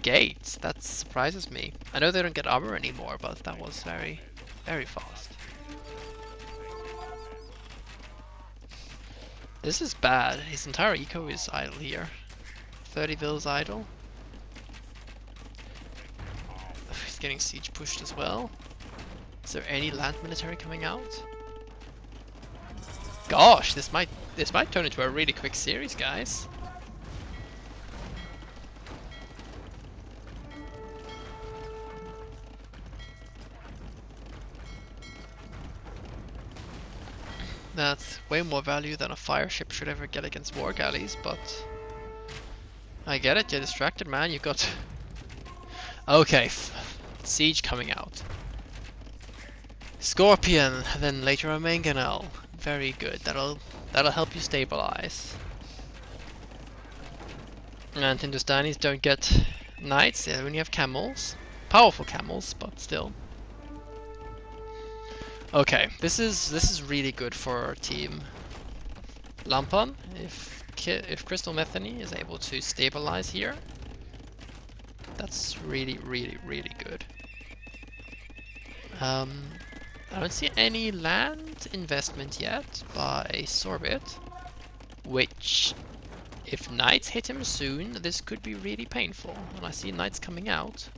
A: gates. That surprises me. I know they don't get armor anymore, but that was very, very fast. This is bad. His entire eco is idle here. 30 vills idle. He's getting siege pushed as well. Is there any land military coming out? Gosh, this might turn into a really quick series, guys. That's way more value than a fire ship should ever get against war galleys, but I get it, you're distracted, man. You've got okay, siege coming out. Scorpion, then later a mangonel. Very good. That'll help you stabilize. And Hindustanis don't get knights. They only have camels. Powerful camels, but still. Okay, this is really good for our team. Lampan, if Crystal Metheny is able to stabilize here, that's really good. I don't see any land investment yet by Sorbet, which, if knights hit him soon, this could be really painful. And I see knights coming out.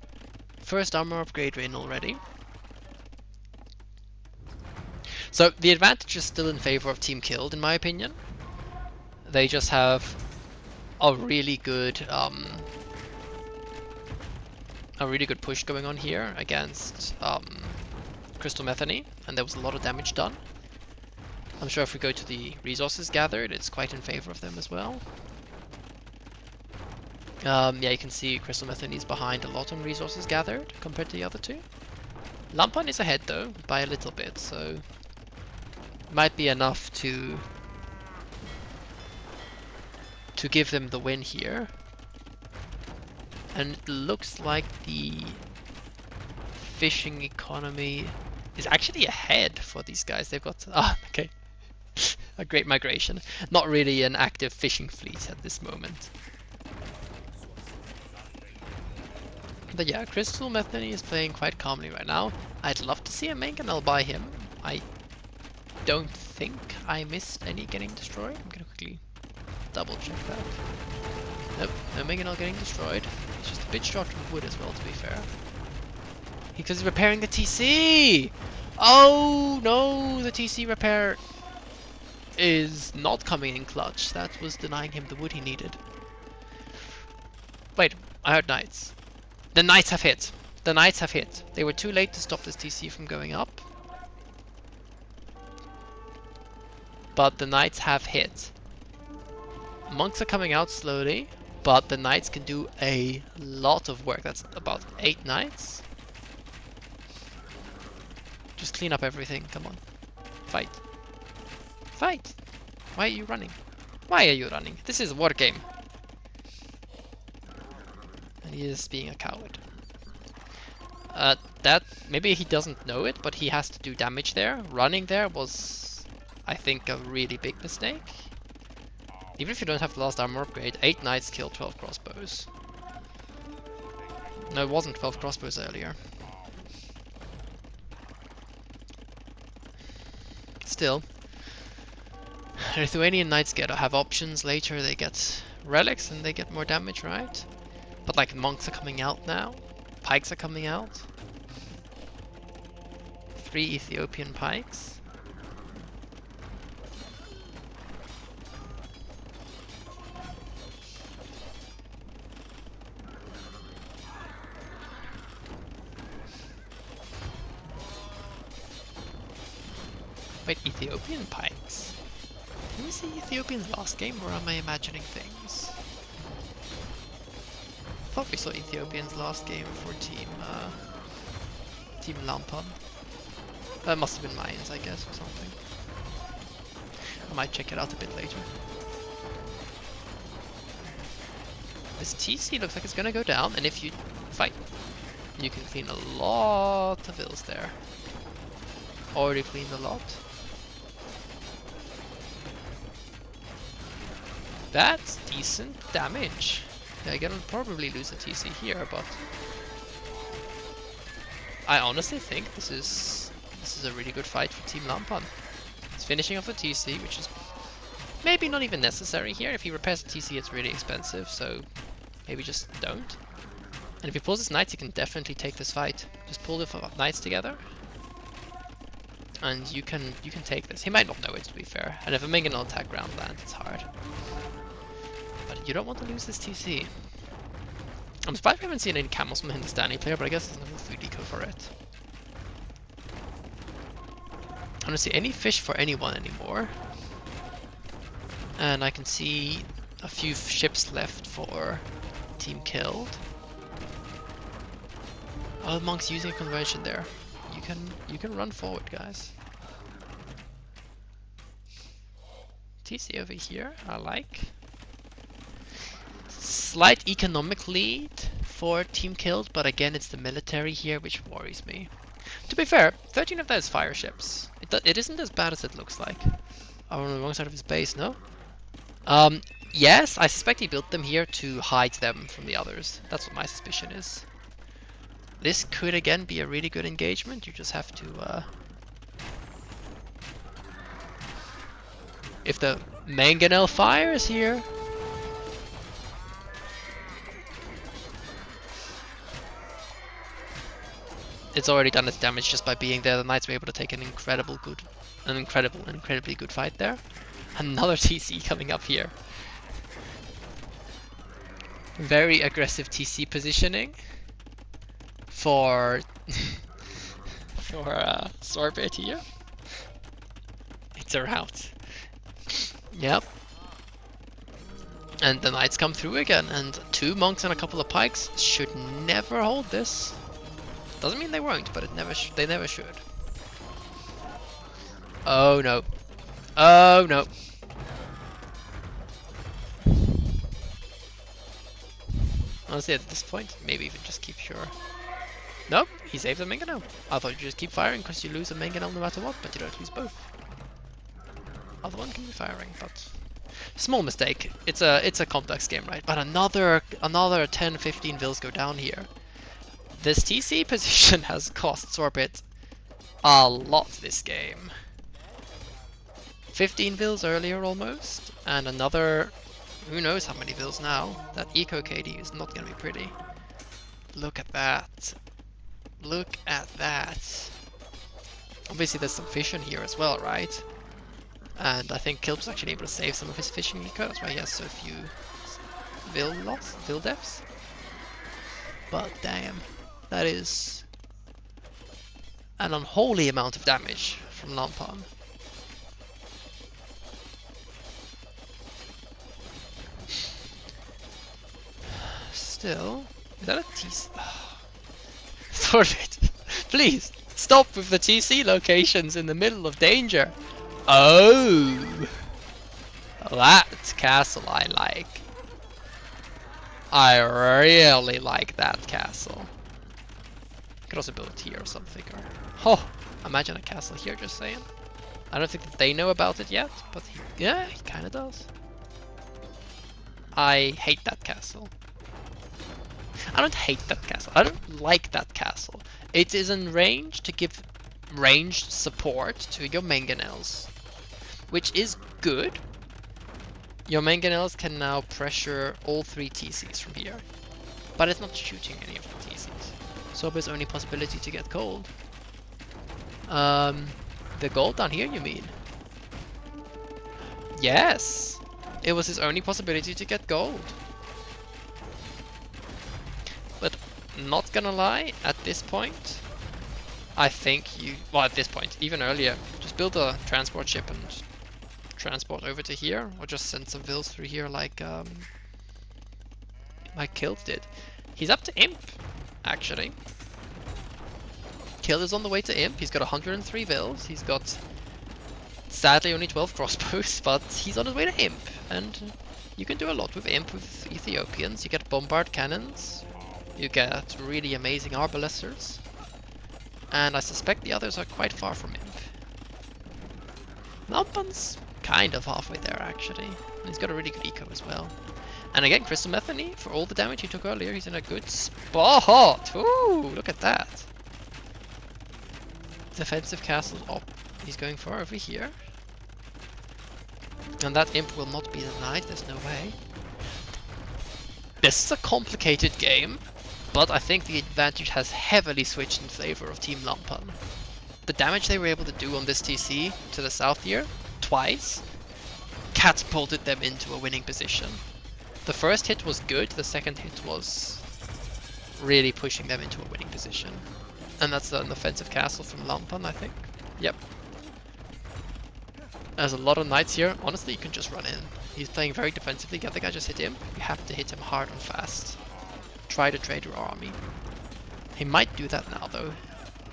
A: First armor upgrade in already. So the advantage is still in favor of Team Killed, in my opinion. They just have a really good push going on here against Crystal Metheny, and there was a lot of damage done. I'm sure if we go to the resources gathered, it's quite in favor of them as well. Yeah, you can see Crystal Metheny is behind a lot on resources gathered compared to the other two. Lampan is ahead though, by a little bit, so might be enough to give them the win here. And it looks like the fishing economy is actually ahead for these guys. They've got okay, a great migration. Not really an active fishing fleet at this moment. But yeah, Crystal Metheny is playing quite calmly right now. I'd love to see a mangonel by him. I don't think I missed any getting destroyed. I'm gonna quickly double check that. Nope, no mangonel getting destroyed. It's just a bit short of wood as well, to be fair. Because he's repairing the TC! Oh no, the TC repair is not coming in clutch. That was denying him the wood he needed. Wait, I heard knights. The knights have hit. The knights have hit. They were too late to stop this TC from going up. But the knights have hit. Monks are coming out slowly, but the knights can do a lot of work. That's about 8 knights. Just clean up everything, come on. Fight. Fight! Why are you running? Why are you running? This is a war game. And he is being a coward. Maybe he doesn't know it, but he has to do damage there. Running there was, I think, a really big mistake. Even if you don't have the last armor upgrade, 8 knights kill 12 crossbows. No, it wasn't 12 crossbows earlier. Still, Lithuanian knights have options later. They get relics and they get more damage, right? But like monks are coming out now. Pikes are coming out. 3 Ethiopian pikes. Wait, Ethiopian pikes? Did we see Ethiopians last game, or am I imagining things? thought we saw Ethiopians last game for Team Lampan. That must have been Mayans, I guess, or something. I might check it out a bit later. This TC looks like it's gonna go down, and if you fight, you can clean a lot of ills there. Already cleaned a lot. That's decent damage. Yeah, I'm gonna probably lose a TC here, but I honestly think this is a really good fight for Team Lampan. It's finishing off a TC, which is maybe not even necessary here. If he repairs the TC, it's really expensive, so maybe just don't. And if he pulls his knights, he can definitely take this fight. Just pull the knights together, and you can take this. He might not know it, to be fair. And if a Minganel attack round lands, it's hard. But you don't want to lose this TC. I'm surprised we haven't seen any camels from the Hindustani player, but I guess there's no food eco for it. I don't see any fish for anyone anymore. And I can see a few ships left for Team Killed. Oh, the monk's using a conversion there. You can run forward, guys. TC over here, I like. Slight economic lead for Team Killed, but again it's the military here which worries me. To be fair, 13 of those fire ships. It isn't as bad as it looks like. Oh, on the wrong side of his base, no? Yes, I suspect he built them here to hide them from the others. That's what my suspicion is. This could again be a really good engagement. You just have to if the Mangonel fires here. It's already done its damage just by being there. The knights were able to take an incredibly good fight there. Another TC coming up here. Very aggressive TC positioning for Sorbet here. It's a rout. Yep. And the knights come through again, and 2 monks and a couple of pikes should never hold this. Doesn't mean they won't, but they never should. Oh no. Oh no. Honestly, at this point, maybe even just keep sure. Nope, he saved the Mangonel. I thought you just keep firing because you lose a Mangonel no matter what, but you don't lose both. Other one can be firing, but small mistake. It's a complex game, right? But another 10-15 vills go down here. This TC position has cost Sorbet a lot this game. 15 vills earlier almost, and another who knows how many vills now. That eco KD is not gonna be pretty. Look at that. Look at that. Obviously there's some fish in here as well, right? And I think Kilb's actually able to save some of his fishing eco, that's why he has so few vill deaths. But damn, that is an unholy amount of damage from Lampan. Still, is that a TC? Sorbet, please stop with the TC locations in the middle of danger. Oh, that castle I like. I really like that castle. Could also build it here or something. Or oh, imagine a castle here. Just saying. I don't think that they know about it yet, but yeah, he kind of does. I hate that castle. I don't hate that castle. I don't like that castle. It is in range to give ranged support to your Mangonels, which is good. Your Mangonels can now pressure all 3 TCs from here, but it's not shooting any of the TCs. Sober's only possibility to get gold. The gold down here, you mean? Yes, it was his only possibility to get gold. But not gonna lie, at this point, I think well, at this point, even earlier, just build a transport ship and transport over to here, or just send some vills through here like Kilt did. He's up to Imp, actually. Kill is on the way to Imp. He's got 103 vills. He's got, sadly, only 12 crossbows, but he's on his way to Imp. And you can do a lot with Imp with Ethiopians. You get bombard cannons. You get really amazing arbalesters. And I suspect the others are quite far from Imp. Lampan's kind of halfway there, actually. And he's got a really good eco as well. And again, Crystal Methany, for all the damage he took earlier, he's in a good spot. Ooh, look at that. Defensive castle up. He's going for over here. And that Imp will not be denied, there's no way. This is a complicated game, but I think the advantage has heavily switched in favor of Team Lampan. The damage they were able to do on this TC to the south here, twice, catapulted them into a winning position. The first hit was good, the second hit was really pushing them into a winning position. And that's an offensive castle from Lampan, I think. Yep. There's a lot of knights here. Honestly, you can just run in. He's playing very defensively. The other guy just hit him. You have to hit him hard and fast. Try to trade your army. He might do that now, though.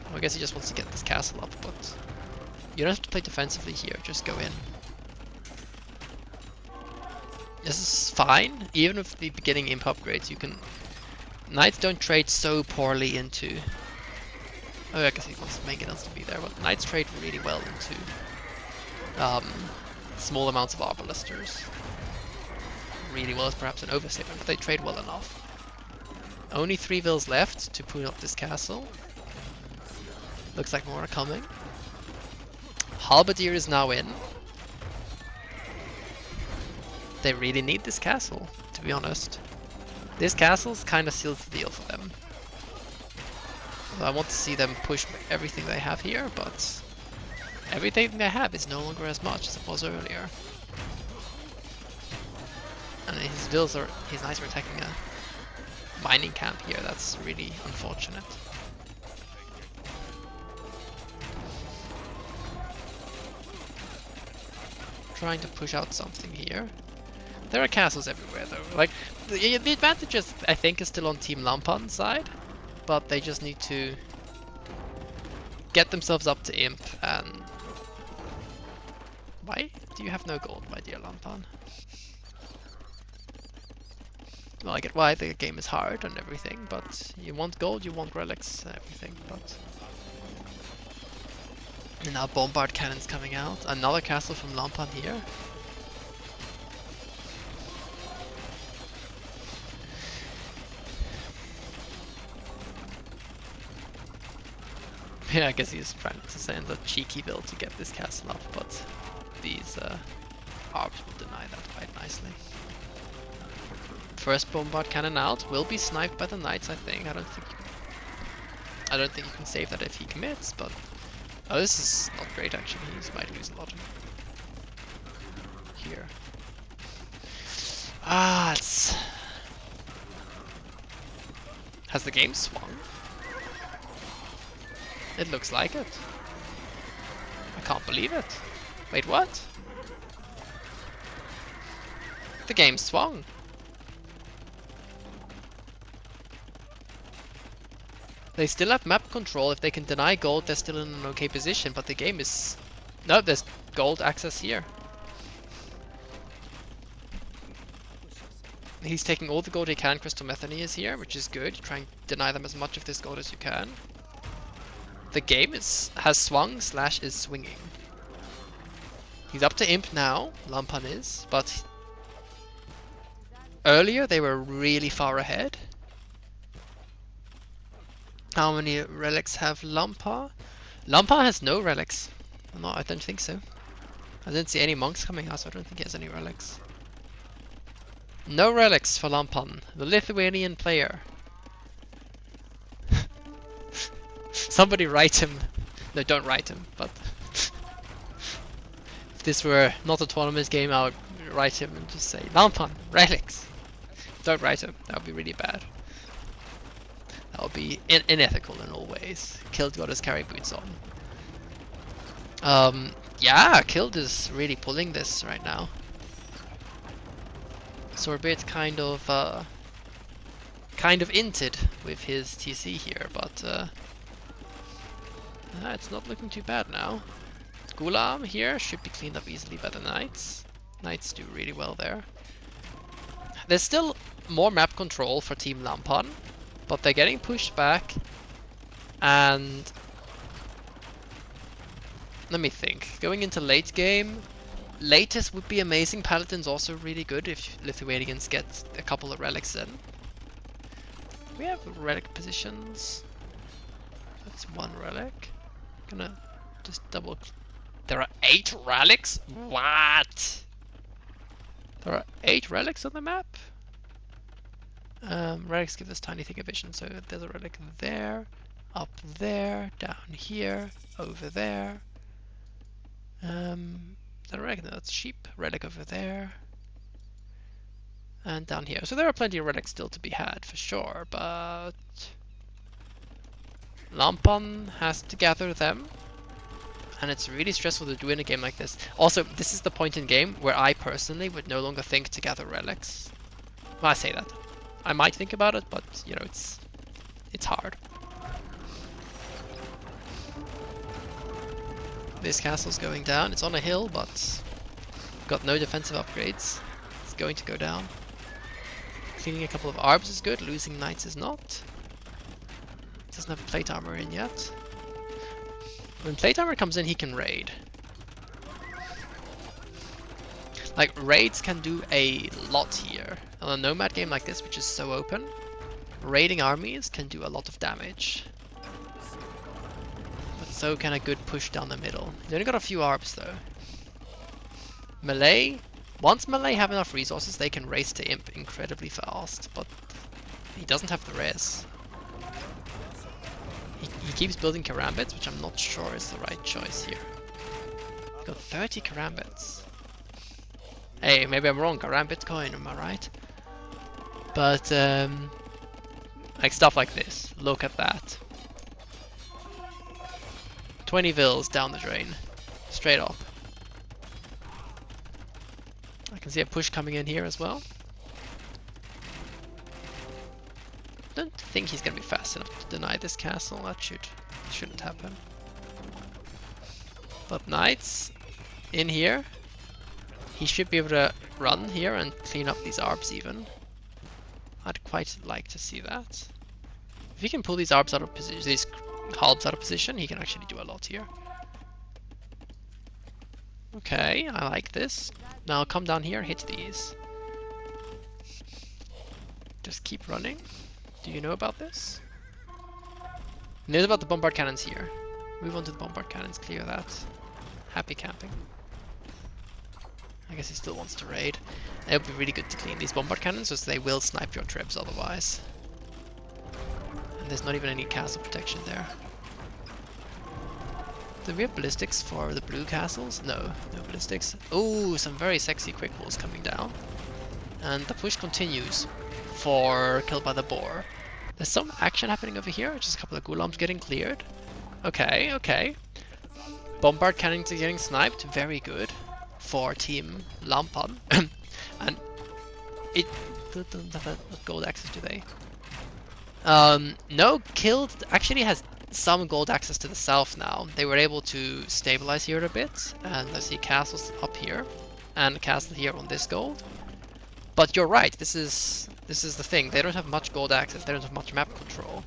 A: Well, I guess he just wants to get this castle up, but you don't have to play defensively here. Just go in. This is fine. Even with the beginning imp upgrades, you can... Knights don't trade so poorly into... Oh, I guess he wants maintenance to be there, but knights trade really well into small amounts of arbalesters. Really well is perhaps an overstatement, but they trade well enough. Only 3 vills left to put up this castle. Looks like more are coming. Halberdier is now in. They really need this castle, to be honest. This castle's kind of seals the deal for them. I want to see them push everything they have here, but everything they have is no longer as much as it was earlier. And his knights are attacking a mining camp here. That's really unfortunate. Trying to push out something here. There are castles everywhere though. Like the advantages I think is still on Team Lampan's side, but they just need to get themselves up to Imp. And why do you have no gold, my dear Lampan? Well, I get why the game is hard and everything, but you want gold, you want relics and everything, but... And now bombard cannons coming out. Another castle from Lampan here. Yeah, I guess he's trying to send a cheeky bill to get this castle up, but these arbs will deny that quite nicely. First bombard cannon out, will be sniped by the knights, I think. I don't think you can save that if he commits, but oh, this is not great actually. He might lose a lot here. Ah, it's... Has the game swung? It looks like it. I can't believe it. Wait, what? The game swung. They still have map control. If they can deny gold, they're still in an okay position, but the game is... No, there's gold access here. He's taking all the gold he can. Crystal Methany is here, which is good. Try and deny them as much of this gold as you can. The game has swung / is swinging. He's up to Imp now, Lampan is, but earlier they were really far ahead. How many relics have Lampa? Lampa has no relics. No, I don't think so. I didn't see any monks coming out, so I don't think he has any relics. No relics for Lampan, the Lithuanian player. Somebody write him. No, don't write him, but if this were not a tournament game, I would write him and just say, Lampan, relics. Don't write him, that would be really bad. That would be unethical in all ways. Killed got his carry boots on. Yeah, Killed is really pulling this right now. Sorbet kind of kind of inted with his TC here, but it's not looking too bad now. Gulam here should be cleaned up easily by the Knights. Knights do really well there. There's still more map control for Team Lampan, but they're getting pushed back. And let me think. Going into late game, latest would be amazing. Paladin's also really good if Lithuanians get a couple of relics in. We have relic positions. That's one relic. Gonna just double. There are 8 relics? What? There are 8 relics on the map? Relics give this tiny thing a vision, so there's a relic there, up there, down here, over there. Is that a relic? No, that's sheep. Relic over there. And down here. So there are plenty of relics still to be had, for sure, but Lampan has to gather them. And it's really stressful to do in a game like this. Also, this is the point in game where I personally would no longer think to gather relics. Well, I say that. I might think about it, but you know, it's hard. This castle's going down. It's on a hill, but got no defensive upgrades. It's going to go down. Cleaning a couple of arbs is good. Losing knights is not. Doesn't have plate armor in yet. When plate armor comes in, he can raid. Like, raids can do a lot here. On a nomad game like this, which is so open, raiding armies can do a lot of damage. But so can a good push down the middle. He's only got a few arbs though. Melee, once Melee have enough resources, they can race to Imp incredibly fast, but he doesn't have the res. He keeps building Karambits, which I'm not sure is the right choice here. He's got 30 Karambits. Hey, maybe I'm wrong, Karambit coin, am I right? But, like stuff like this. Look at that. 20 vils down the drain. Straight up. I can see a push coming in here as well. Don't think he's gonna be fast enough to deny this castle. That shouldn't happen. But knights in here. He should be able to run here and clean up these arbs even. I'd quite like to see that. If he can pull these arbs out of position, these halbs out of position, he can actually do a lot here. Okay, I like this. Now come down here, hit these. Just keep running. Do you know about this? Knows about the bombard cannons here. Move on to the bombard cannons, clear that. Happy camping. I guess he still wants to raid. It would be really good to clean these bombard cannons, as they will snipe your trebs otherwise. And there's not even any castle protection there. Do we have ballistics for the blue castles? No, no ballistics. Oh, some very sexy quick walls coming down. And the push continues for KilledByTheBoar. There's some action happening over here, just a couple of gulams getting cleared. Okay, okay. Bombard cannons are getting sniped, very good for Team Lampan. And it doesn't have gold access today. No, Killed actually has some gold access to the south now. They were able to stabilize here a bit, and I see castles up here and a castle here on this gold. But you're right, this is the thing. They don't have much gold access, they don't have much map control.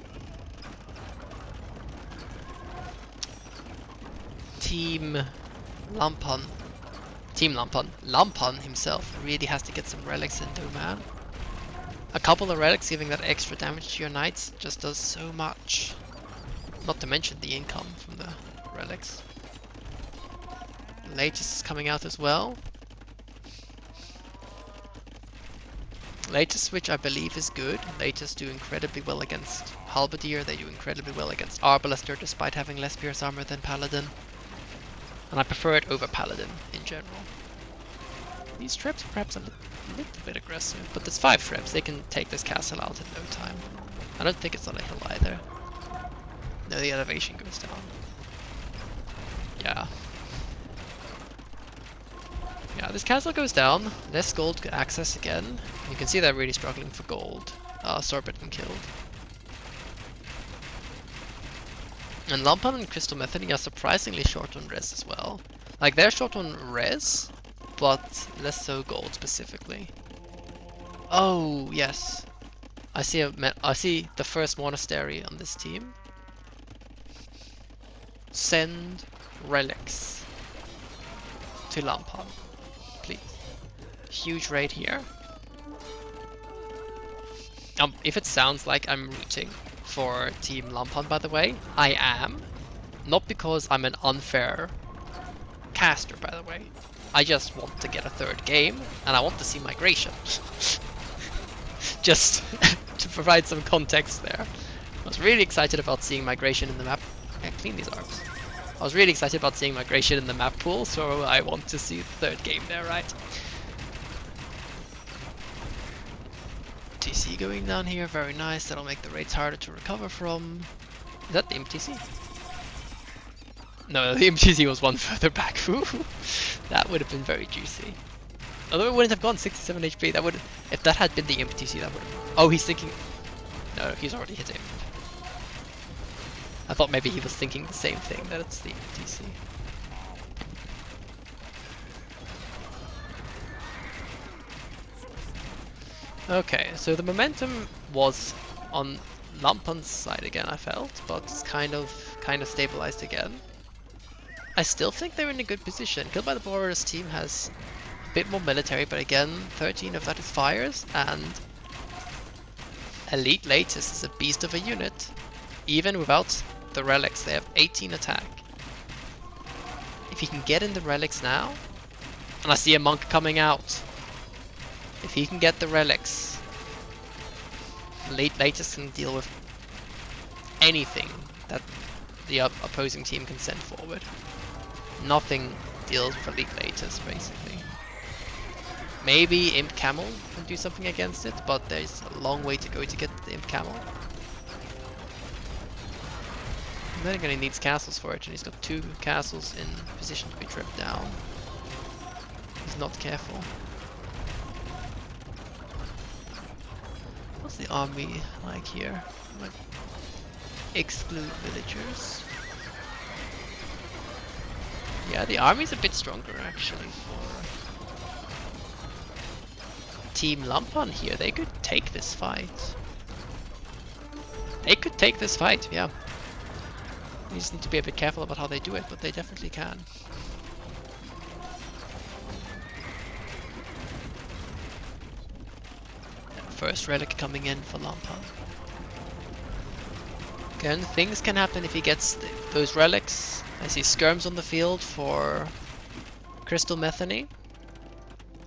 A: Team Lampan. Lampan himself really has to get some relics in though, man. A couple of relics giving that extra damage to your knights just does so much. Not to mention the income from the relics. Latest is coming out as well. Latest, which I believe is good. Latest do incredibly well against Halberdier. They do incredibly well against Arbalaster, despite having less pierce armor than Paladin. And I prefer it over Paladin in general. These traps are perhaps a little bit aggressive, but there's 5 traps. They can take this castle out in no time. I don't think it's on a hill either. No, the elevation goes down. Yeah. Yeah, this castle goes down. Less gold access again. You can see they're really struggling for gold. Sorbet and killed. And Lampan and Crystal Methany are surprisingly short on res as well. Like, they're short on res, but less so gold specifically. Oh, yes. I see the first monastery on this team. Send relics to Lampan, please. Huge raid here. If it sounds like I'm rooting for Team Lampan, by the way, I am. Not because I'm an unfair caster, by the way. I just want to get a third game, and I want to see migration. Just to provide some context there. I was really excited about seeing migration in the map. Yeah, clean these arms. I was really excited about seeing migration in the map pool, so I want to see the third game there, right? TC going down here, very nice. That'll make the raids harder to recover from. Is that the MTC? No, the MTC was one further back. That would have been very juicy. Although it wouldn't have gone 67 HP. That would, if that had been the MTC, that would have. Oh, he's thinking. No, he's already hit him. I thought maybe he was thinking the same thing, that it's the MTC. Okay, so the momentum was on Lampan's side again, I felt, but it's kind of stabilized again. I still think they're in a good position. KilledByTheBoar's team has a bit more military, but again, 13 of that is fires, and Elite Latest is a beast of a unit. Even without the relics, they have 18 attack. If he can get in the relics now, and I see a monk coming out. If he can get the relics, Latest can deal with anything that the opposing team can send forward. Nothing deals with Elite Latest, basically. Maybe Imp Camel can do something against it, but there's a long way to go to get the Imp Camel. And then again, he needs castles for it, and he's got 2 castles in position to be tripped down. He's not careful. What's the army like here? Like, exclude villagers. Yeah, the army's a bit stronger actually for Team Lampan here. They could take this fight. They could take this fight, yeah. You just need to be a bit careful about how they do it, but they definitely can. First relic coming in for Lampan. Again, things can happen if he gets those relics. I see skirms on the field for Crystal Methany.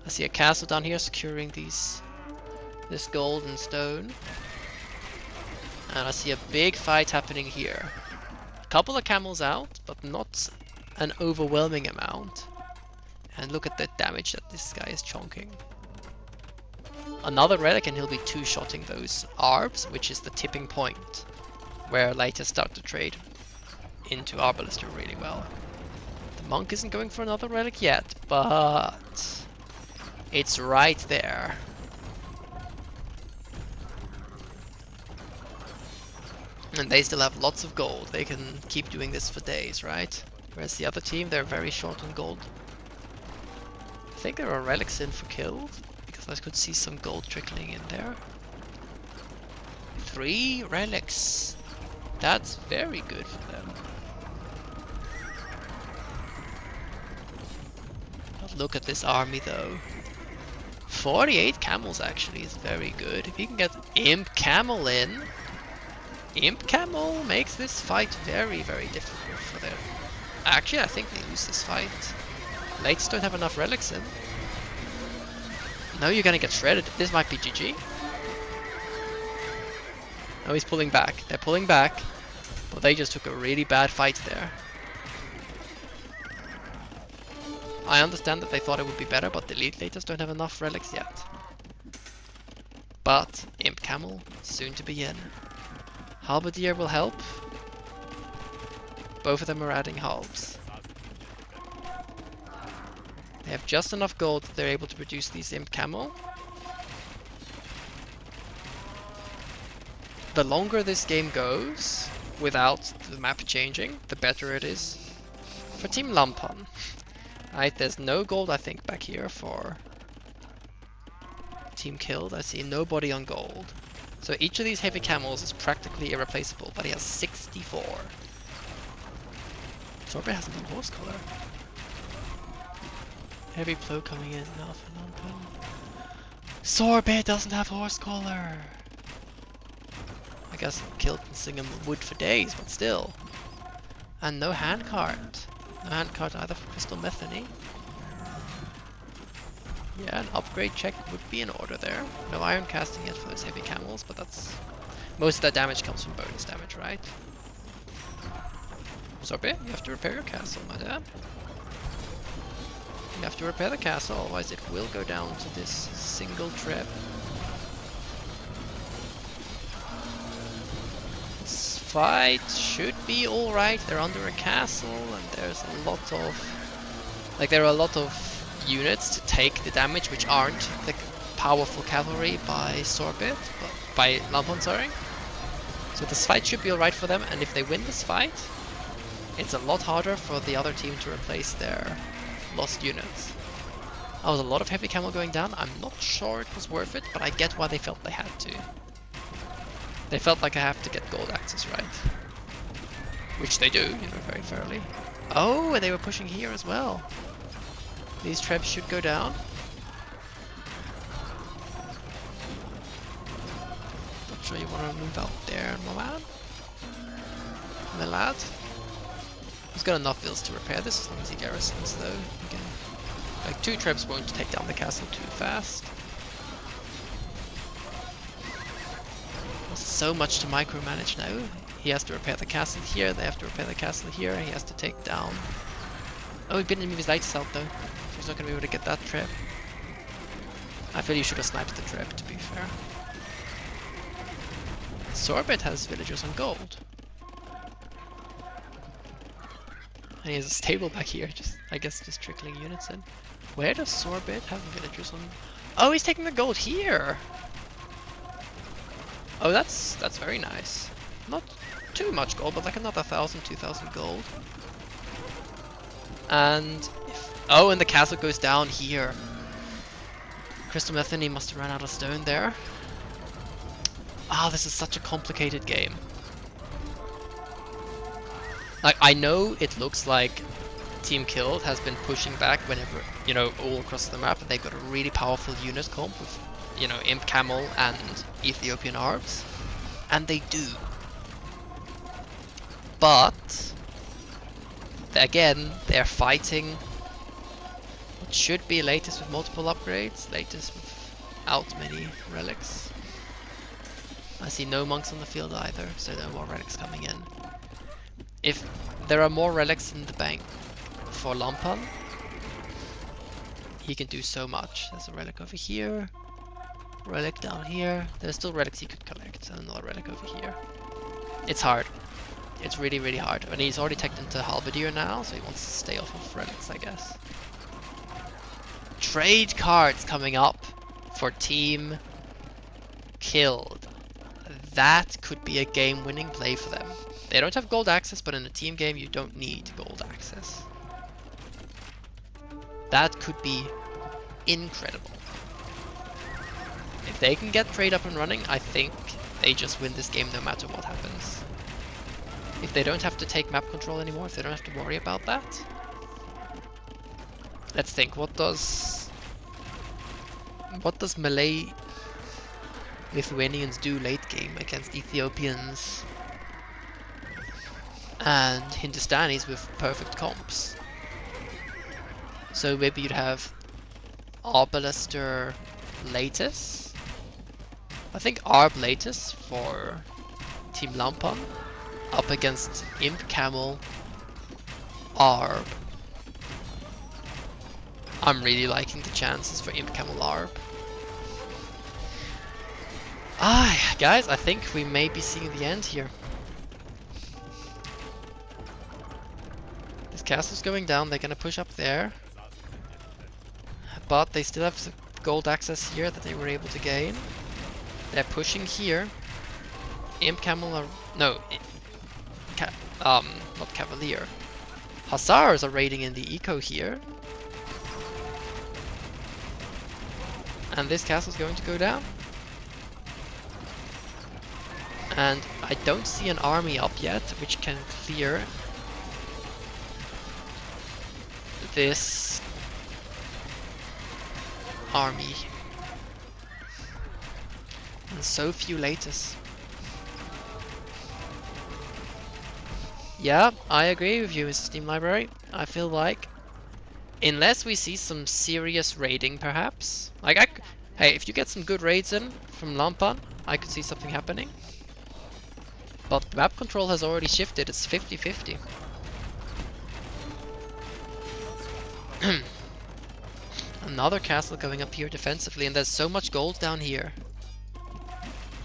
A: I see a castle down here securing this gold and stone. And I see a big fight happening here. A couple of camels out, but not an overwhelming amount. And look at the damage that this guy is chonking. Another relic and he'll be two-shotting those arbs, which is the tipping point where latest start to trade into Arbalister really well. The monk isn't going for another relic yet, but it's right there. And they still have lots of gold. They can keep doing this for days, right? Whereas the other team, they're very short on gold. I think there are relics in for killed, because I could see some gold trickling in there. 3 relics. That's very good for them. But look at this army though. 48 camels actually is very good. If you can get Imp Camel in, Imp Camel makes this fight very, very difficult for them. Actually, I think they lose this fight. Lates don't have enough relics in. Now you're gonna get shredded. This might be GG. Oh, he's pulling back. They're pulling back. But they just took a really bad fight there. I understand that they thought it would be better, but the elite laters don't have enough relics yet. But Imp Camel, soon to be in. Halberdier will help. Both of them are adding halbs. They have just enough gold that they're able to produce these Imp Camel. the longer this game goes without the map changing, the better it is for Team Lampan. Right, there's no gold, I think, back here for Team Killed. I see nobody on gold. So each of these heavy camels is practically irreplaceable, but he has 64. Sorbet hasn't done horse color. Heavy plow coming in now for Lampan. Sorbet doesn't have horse collar. I guess Killed can sing him wood for days, but still. And no handcart. No handcart either for Crystal Metheny. Yeah, an upgrade check would be in order there. No iron casting yet for those heavy camels, but that's... most of that damage comes from bonus damage, right? Sorbet, you have to repair your castle, my dad. You have to repair the castle, otherwise it will go down to this single trip. This fight should be alright. They're under a castle, and there's a lot of... like, there are a lot of units to take the damage, which aren't the powerful cavalry by Sorbet, but by Lampan, sorry. So this fight should be alright for them, and if they win this fight, it's a lot harder for the other team to replace their lost units. That was a lot of heavy camel going down. I'm not sure it was worth it, but I get why they felt they had to. They felt like I have to get gold access, right? Which they do, you know, very fairly. Oh, and they were pushing here as well. These trebs should go down. Not sure you want to move out there, my man. My lad. He's got enough bills to repair this as long as he garrisons, though. Again, like 2 trebs won't take down the castle too fast. There's so much to micromanage now. He has to repair the castle here, they have to repair the castle here, he has to take down... oh, he didn't move his lights out though, so he's not going to be able to get that treb. I feel you should have sniped the treb, to be fair. Sorbet has villagers on gold. And he has a stable back here, just I guess just trickling units in. Where does Sorbet have villagers on? Oh, he's taking the gold here! Oh, that's very nice. Not too much gold, but like another 1,000, 2,000 gold. And if, oh, and the castle goes down here. Crystal Metheny must have run out of stone there. Ah, this is such a complicated game. Like, I know it looks like Team Killed has been pushing back whenever, you know, all across the map, and they've got a really powerful unit comp with, you know, Imp Camel and Ethiopian Arbs. And they do. But again, they're fighting what should be latest with multiple upgrades, latest without many relics. I see no monks on the field either, so there are more relics coming in. If there are more relics in the bank for Lampan, he can do so much. There's a relic over here, relic down here. There's still relics he could collect, and another relic over here. It's hard. It's really, really hard. And he's already teched into Halberdier now, so he wants to stay off of relics, I guess. Trade cards coming up for Team Killed. That could be a game-winning play for them. They don't have gold access, but in a team game you don't need gold access. That could be incredible. If they can get trade up and running, I think they just win this game no matter what happens. If they don't have to take map control anymore, if they don't have to worry about that. Let's think, what does Malay Lithuanians do late game against Ethiopians and Hindustanis with perfect comps? So maybe you'd have Arbalister Latus. I think Arb Latus for Team Lampan up against Imp Camel Arb. I'm really liking the chances for Imp Camel Arb. Ah, guys, I think we may be seeing the end here. This castle's going down, they're gonna push up there. But they still have the gold access here that they were able to gain. They're pushing here. Imp Camel are... No, ca not Cavalier. Hussars are raiding in the eco here. And this castle's going to go down. And I don't see an army up yet, which can clear this army. And so few latest. Yeah, I agree with you, Mr. Steam Library. I feel like, unless we see some serious raiding, perhaps. Like, hey, if you get some good raids in from Lampan, I could see something happening. But map control has already shifted. It's 50-50. Another castle going up here defensively, and there's so much gold down here.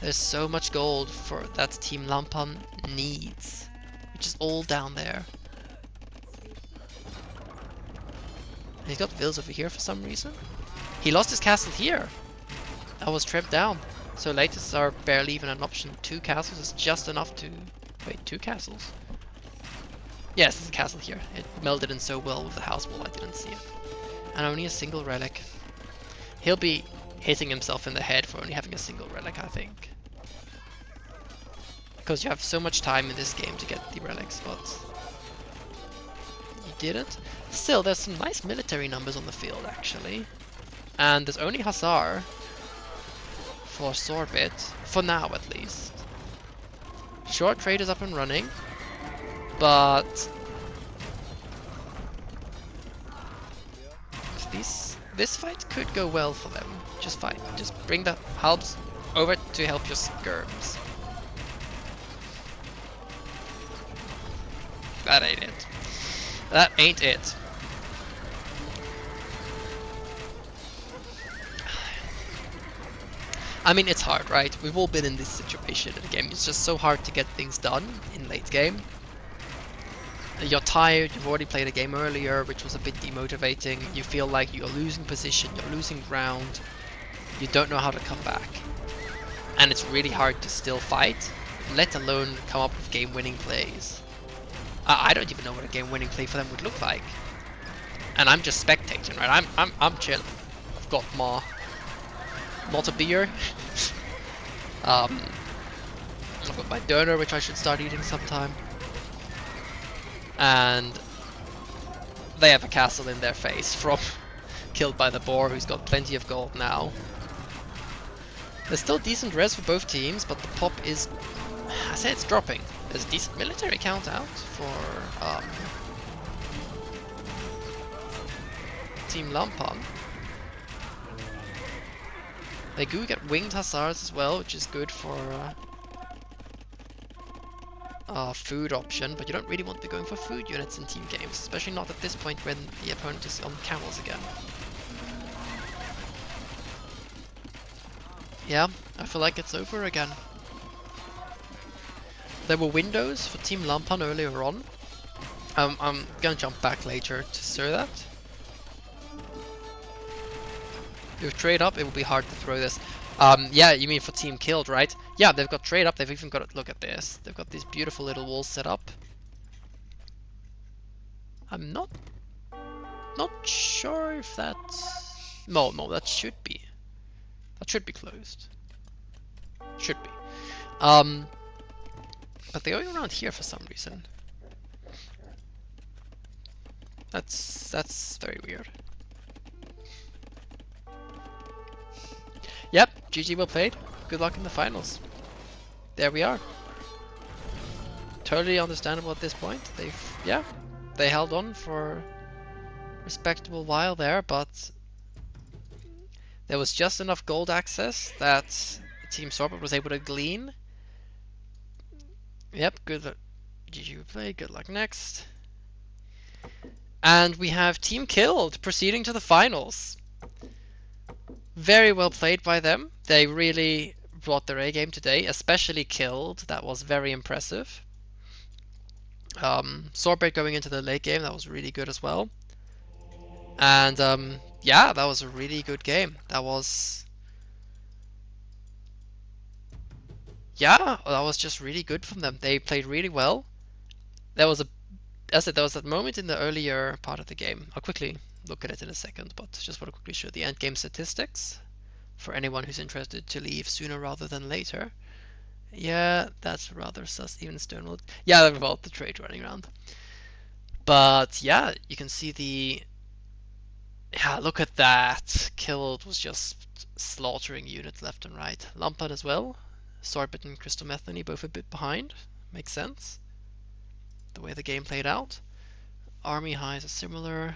A: There's so much gold for that Team Lampan needs, which is all down there. He's got villas over here for some reason. He lost his castle here. I was trimmed down. So latest are barely even an option. 2 castles is just enough to... Wait, 2 castles? Yes, there's a castle here. It melded in so well with the house wall I didn't see it. And only a single relic. He'll be hitting himself in the head for only having a single relic, I think. Because you have so much time in this game to get the relics, but you didn't. Still, there's some nice military numbers on the field, actually. And there's only Hussar for Sorbet, for now at least. Short trade is up and running, but this fight could go well for them. Just fight. Just bring the halbs over to help your skirms. That ain't it. That ain't it. I mean, it's hard, right? We've all been in this situation in the game. It's just so hard to get things done in late game. You're tired, you've already played a game earlier, which was a bit demotivating. You feel like you're losing position, you're losing ground. You don't know how to come back. And it's really hard to still fight, let alone come up with game-winning plays. I don't even know what a game-winning play for them would look like. And I'm just spectating, right? I'm chill. I've got not a beer. I've got my doner, which I should start eating sometime. And they have a castle in their face from KilledByTheBoar, who's got plenty of gold now. There's still decent res for both teams, but the pop is... I say it's dropping. There's a decent military count out for Team Lampan. They do get winged hussars as well, which is good for food option, but you don't really want to be going for food units in team games, especially not at this point when the opponent is on camels again. Yeah, I feel like it's over again. There were windows for Team Lampan earlier on. I'm gonna jump back later to show that. If trade up, it will be hard to throw this. Yeah, you mean for Team Killed, right? Yeah, they've got trade up. They've even got, look at this. They've got these beautiful little walls set up. I'm not sure if that's... No, that should be. That should be closed. Should be. But they're going around here for some reason. That's very weird. Yep, GG well played. Good luck in the finals. There we are. Totally understandable at this point. They held on for a respectable while there, but there was just enough gold access that Team Sorbet was able to glean. Yep, good luck. GG well played. Good luck next. And we have Team Killed proceeding to the finals. Very well played by them. They really brought their A game today, especially Killed. That was very impressive. Sorbet going into the late game, that was really good as well. And yeah, that was a really good game. Yeah, that was just really good from them. They played really well. There was a, as I said, there was that moment in the earlier part of the game. I'll quickly look at it in a second, but just want to quickly show the end game statistics for anyone who's interested to leave sooner rather than later. Yeah, that's rather sus. Even Stone will. Yeah, well, the trade running around. But yeah, you can see the. Yeah, look at that. Killed was just slaughtering units left and right. Lampan as well. Sorbet and Crystal Methany both a bit behind. Makes sense. The way the game played out. Army highs are similar.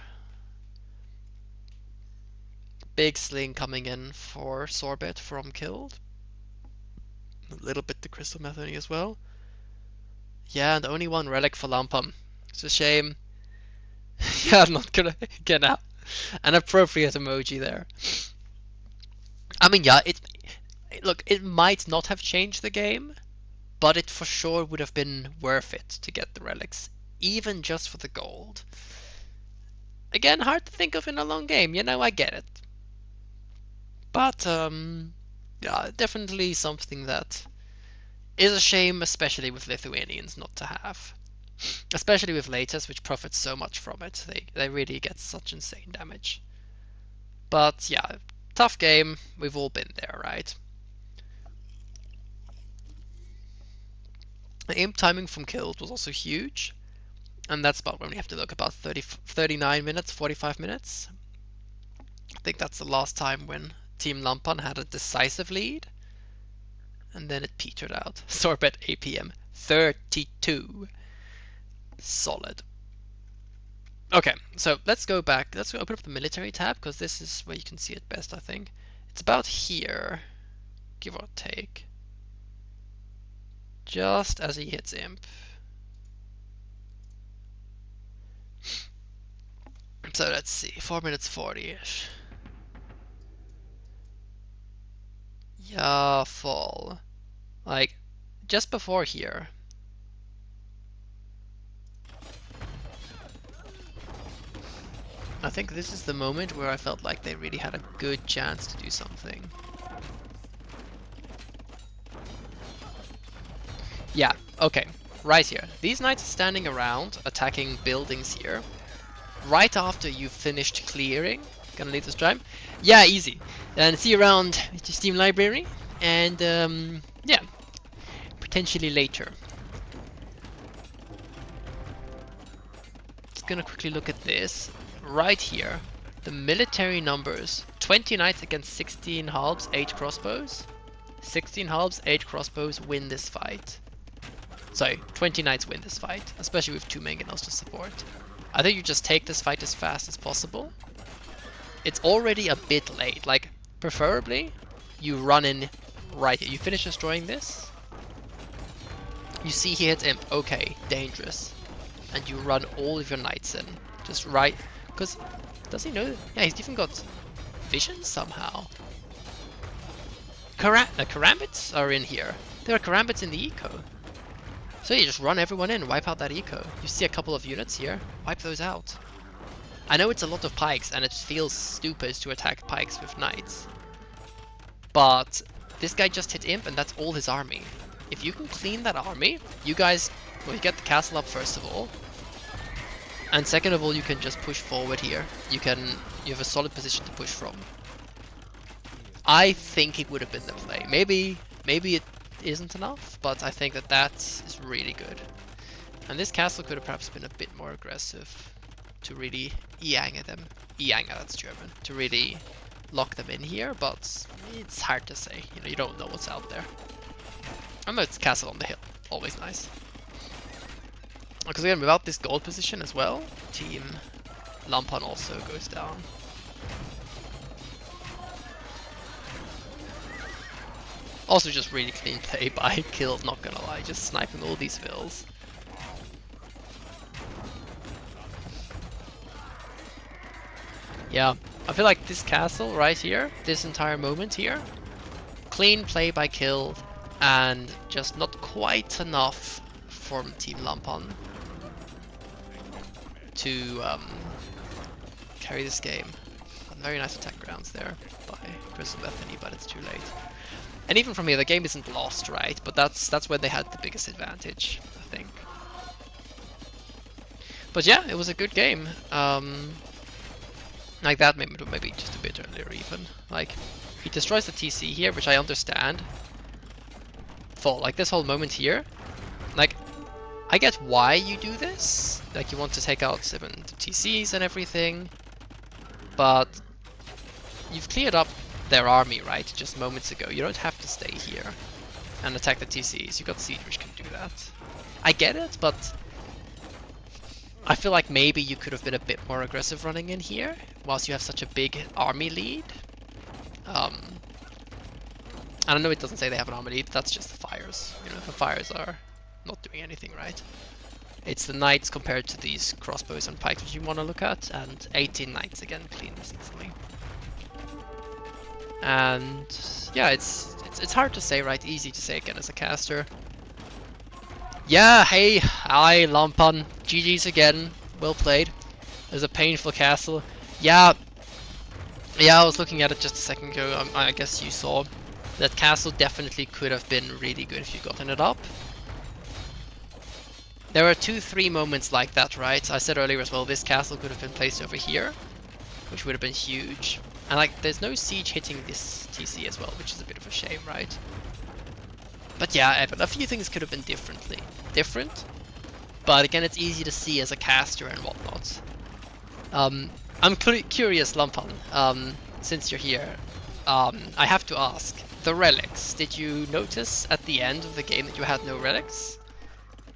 A: Big sling coming in for Sorbet from Killed. A little bit the Crystal Methany as well. Yeah, and only one relic for Lampan. It's a shame. Yeah, I'm not gonna get out an appropriate emoji there. I mean, yeah, look, it might not have changed the game, but it for sure would have been worth it to get the relics, even just for the gold. Again, hard to think of in a long game, I get it. But, yeah, definitely something that is a shame, especially with Lithuanians, not to have. Especially with Latus, which profits so much from it. They really get such insane damage. But yeah, tough game. We've all been there, right? The aim timing from Killed was also huge. And that's about when we have to look about 39 minutes, 45 minutes. I think that's the last time when Team Lampan had a decisive lead. And then it petered out. Sorbet APM 32. Solid. Okay, so let's go back. Let's open up the military tab, because this is where you can see it best, I think. It's about here, give or take. Just as he hits Imp. So let's see, 4 minutes 40-ish. Yeah, fall. Like, just before here. I think this is the moment where I felt like they really had a good chance to do something. Yeah, okay, right here. These knights are standing around, attacking buildings here. Right after you've finished clearing. Gonna leave this time. Yeah, easy. And see you around the Steam library. And, yeah, potentially later. Just gonna quickly look at this. Right here, the military numbers. 20 knights against 16 halbs, 8 crossbows. 16 halbs, 8 crossbows win this fight. Sorry, 20 knights win this fight, especially with 2 mangonels to support. I think you just take this fight as fast as possible. It's already a bit late, like, preferably, you run in right here. You finish destroying this. You see he hits Imp, okay, dangerous. And you run all of your knights in. Just right, because, does he know? Yeah, he's even got vision somehow. Karambits are in here. There are Karambits in the eco. So you just run everyone in, wipe out that eco. You see a couple of units here, wipe those out. I know it's a lot of pikes, and it feels stupid to attack pikes with knights. But this guy just hit Imp, and that's all his army. If you can clean that army, you guys, well, you get the castle up first of all. And second of all, you can just push forward here. You have a solid position to push from. I think it would have been the play. Maybe it isn't enough, but I think that is really good. And this castle could have perhaps been a bit more aggressive to really Yang them. Yang, that's German. To really lock them in here, but it's hard to say. You don't know what's out there. I know it's castle on the hill. Always nice. Because again, without this gold position as well, Team Lampan also goes down. Also just really clean play by Killed, not gonna lie, just sniping all these fills. Yeah, I feel like this castle right here, this entire moment here, clean play by Killed, and just not quite enough from Team Lampan to carry this game. Very nice attack grounds there by Crystal Bethany, but it's too late. And even from here, the game isn't lost, right? But that's where they had the biggest advantage, I think. But yeah, it was a good game. Like that, maybe just a bit earlier even. Like, he destroys the TC here, which I understand. For like this whole moment here, like, I get why you do this. Like, you want to take out 7 TCs and everything. But you've cleared up their army, right? Just moments ago. You don't have to stay here and attack the TCs. You got Siege which can do that. I get it, but I feel like maybe you could have been a bit more aggressive running in here, whilst you have such a big army lead. I don't know, it doesn't say they have an army lead, that's just the fires. You know, the fires are not doing anything, right? It's the knights compared to these crossbows and pikes which you want to look at, and 18 knights again cleans easily. And yeah, it's hard to say, right? Easy to say again as a caster. Yeah, hey, hi Lampan, GG's again, well played. There's a painful castle. Yeah, I was looking at it just a second ago. I guess you saw that castle definitely could have been really good if you gotten it up. There were 2-3 moments like that, right? I said earlier as well, this castle could have been placed over here, which would have been huge. And like, there's no siege hitting this TC as well, which is a bit of a shame, right? But yeah, Evan, a few things could have been different. But again, it's easy to see as a caster and whatnot. I'm curious, Lampan, since you're here, I have to ask, the relics, did you notice at the end of the game that you had no relics?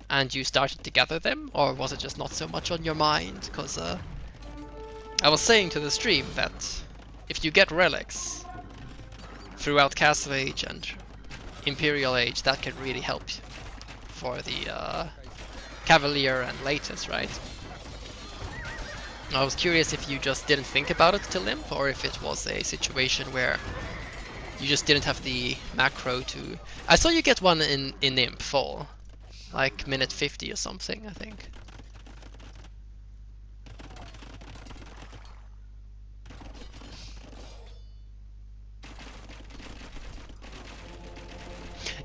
A: And you started to gather them? Or was it just not so much on your mind? Because I was saying to the stream that if you get relics throughout Castle Age and Imperial Age, that can really help for the Cavalier and latest, right? I was curious if you just didn't think about it till Imp, or if it was a situation where you just didn't have the macro to... I saw you get one in Imp fall, like minute 50 or something, I think.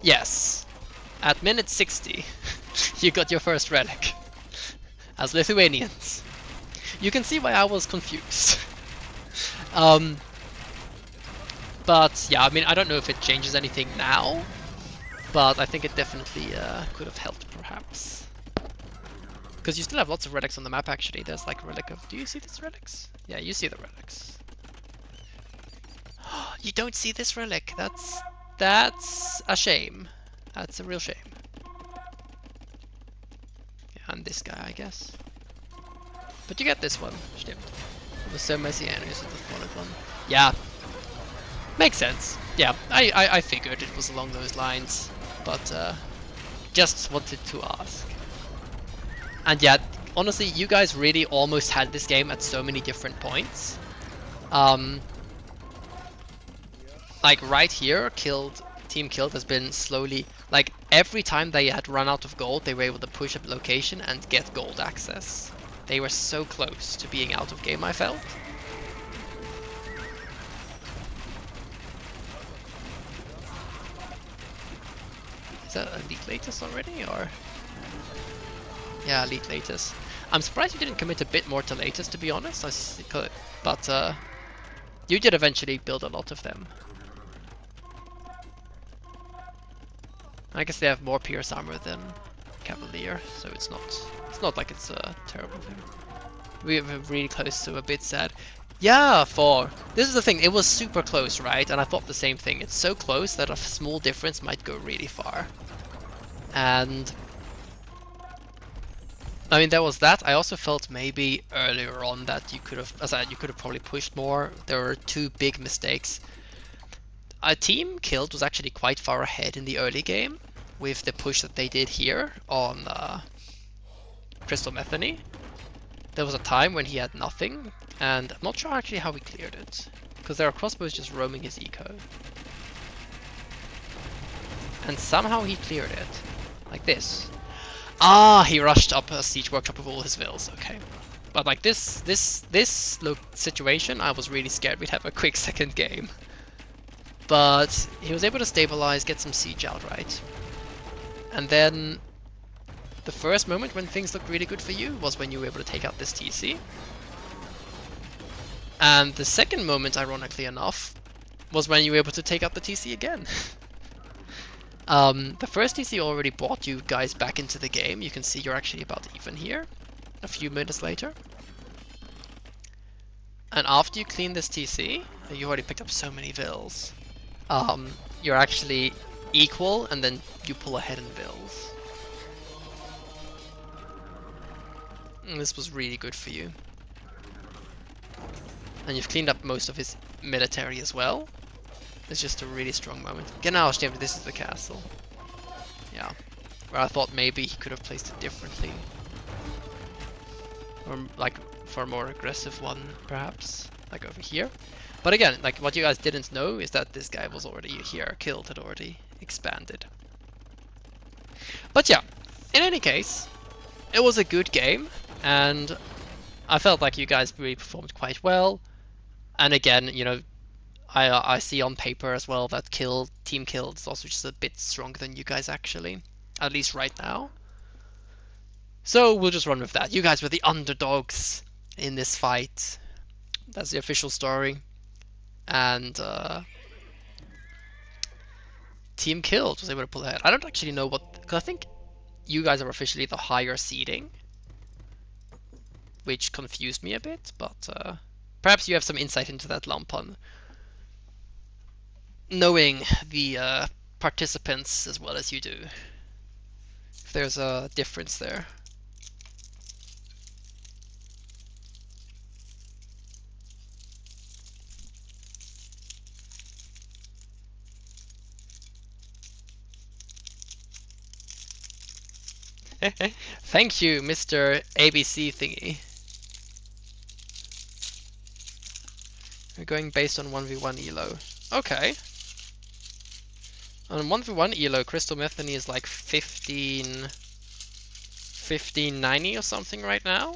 A: Yes, at minute 60, you got your first relic, as Lithuanians. You can see why I was confused. But yeah, I mean, I don't know if it changes anything now, but I think it definitely could have helped, perhaps. Because you still have lots of relics on the map, actually. There's like a relic of... Do you see these relics? Yeah, you see the relics. You don't see this relic. That's a shame. That's a real shame. Yeah, and this guy, I guess. But you get this one, stimmt. The Messianic is the followed one. Yeah. Makes sense. Yeah, I figured it was along those lines. But just wanted to ask. And yeah, honestly, you guys really almost had this game at so many different points. Like right here, Team Killed has been slowly, like every time they had run out of gold, they were able to push up location and get gold access. They were so close to being out of game, I felt. Is that Elite Latest already, or? Yeah, Elite Latest. I'm surprised you didn't commit a bit more to Latest, to be honest. But you did eventually build a lot of them. I guess they have more Pierce armor than Cavalier, so it's not like it's a terrible thing. We were really close, so a bit sad. Yeah, this is the thing, it was super close, right? And I thought the same thing. It's so close that a small difference might go really far. And I mean, there was that. I also felt maybe earlier on that you could have probably pushed more. There were 2 big mistakes. Our team Killed was actually quite far ahead in the early game with the push that they did here on Crystal Metheny. There was a time when he had nothing, and I'm not sure actually how he cleared it, because there are crossbows just roaming his eco. And somehow he cleared it, like this. Ah, he rushed up a siege workshop with all his vills, okay. But like this situation, I was really scared we'd have a quick second game. But he was able to stabilize, get some siege out right. And then the first moment when things looked really good for you was when you were able to take out this TC. And the second moment, ironically enough, was when you were able to take out the TC again. The first TC already brought you guys back into the game. You can see you're actually about even here a few minutes later. And after you clean this TC, you already picked up so many vills. You're actually equal, and then you pull ahead in vills. And this was really good for you. And you've cleaned up most of his military as well. It's just a really strong moment. Genau, stimmt, this is the castle. Yeah. Where I thought maybe he could have placed it differently. Or like for a more aggressive one, perhaps. Like over here. But again, like what you guys didn't know is that this guy was already here. Killed had already expanded. But yeah, in any case, it was a good game. And I felt like you guys really performed quite well. And again, you know, I see on paper as well that Team Killed is also just a bit stronger than you guys actually, at least right now. So we'll just run with that. You guys were the underdogs in this fight. That's the official story. And Team Killed was able to pull ahead. I don't actually know what, because I think you guys are officially the higher seeding, which confused me a bit, but perhaps you have some insight into that, Lampan. Knowing the participants as well as you do. If there's a difference there. Thank you, Mr. ABC thingy. We're going based on 1v1 elo. Okay. On 1v1 elo, Crystal Metheny is like 1590 or something right now.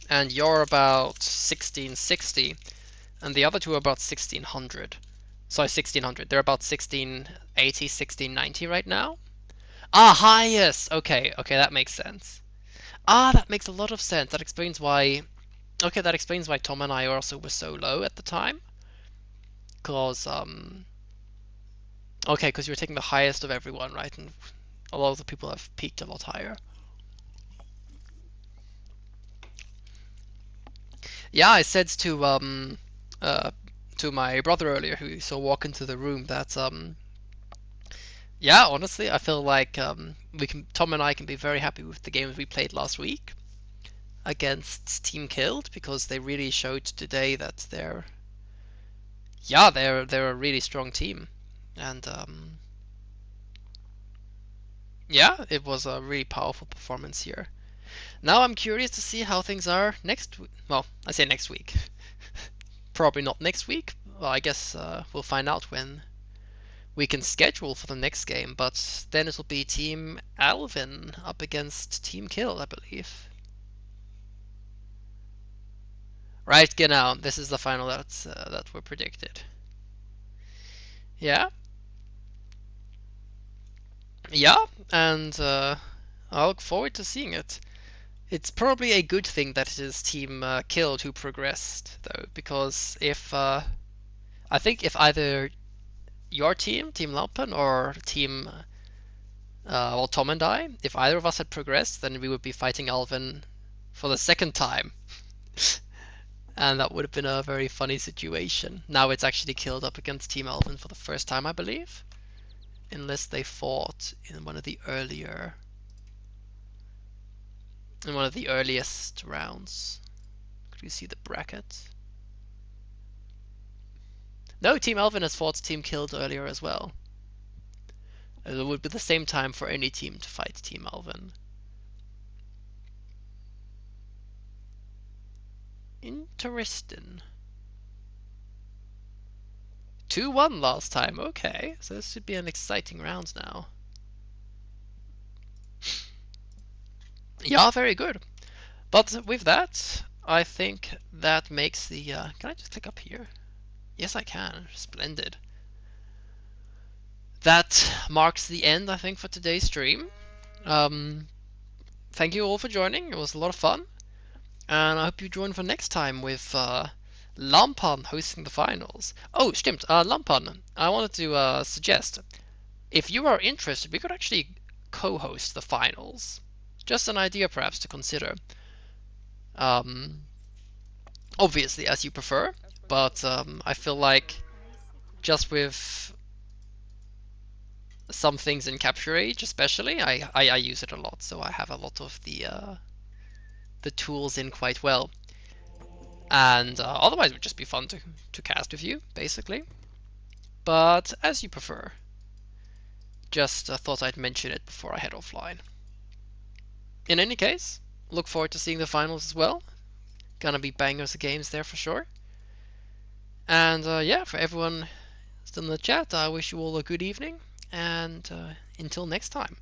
A: And you're about 1660. And the other two are about 1600. Sorry, 1600. They're about 1680, 1690 right now. Ah, highest! Okay, okay, that makes sense. Ah, that makes a lot of sense. That explains why... Okay, that explains why Tom and I also were so low at the time. Because, okay, because you were taking the highest of everyone, right? And a lot of the people have peaked a lot higher. Yeah, I said to my brother earlier, who saw walk into the room, that yeah, honestly, I feel like Tom and I can be very happy with the games we played last week against Team Killed, because they really showed today that they're a really strong team, and yeah, it was a really powerful performance here. Now I'm curious to see how things are next week. Well, I say next week. Probably not next week. Well, I guess we'll find out when we can schedule for the next game, but then it'll be Team Alvin up against Team Kill, I believe. Right, genau. This is the final that were predicted. Yeah. Yeah, and I look forward to seeing it. It's probably a good thing that it is Team Killed who progressed, though, because if I think if either your team, Team Lampan, or Team well, Tom and I, if either of us had progressed, then we would be fighting Alvin for the second time. And that would have been a very funny situation. Now it's actually Killed up against Team Alvin for the first time, I believe. Unless they fought in one of the earliest rounds. Could you see the bracket? No, Team Alvin has fought Team Killed earlier as well. It would be the same time for any team to fight Team Alvin. Interesting. 2-1 last time, okay. So this should be an exciting round now. Yeah, very good. But with that, I think that makes the... can I just click up here? Yes, I can. Splendid. That marks the end, I think, for today's stream. Um, Thank you all for joining. It was a lot of fun. And I hope you join for next time with Lampan hosting the finals. Oh, stimmt. Lampan, I wanted to suggest, if you are interested, we could actually co-host the finals. Just an idea, perhaps, to consider. Um, Obviously, as you prefer, but I feel like just with some things in Capture Age, especially, I use it a lot, so I have a lot of the tools in quite well. And otherwise, it would just be fun to cast with you, basically. But as you prefer. Just thought I'd mention it before I head offline. In any case, look forward to seeing the finals as well. Gonna be bangers of games there for sure. And yeah, for everyone still in the chat, I wish you all a good evening. And until next time.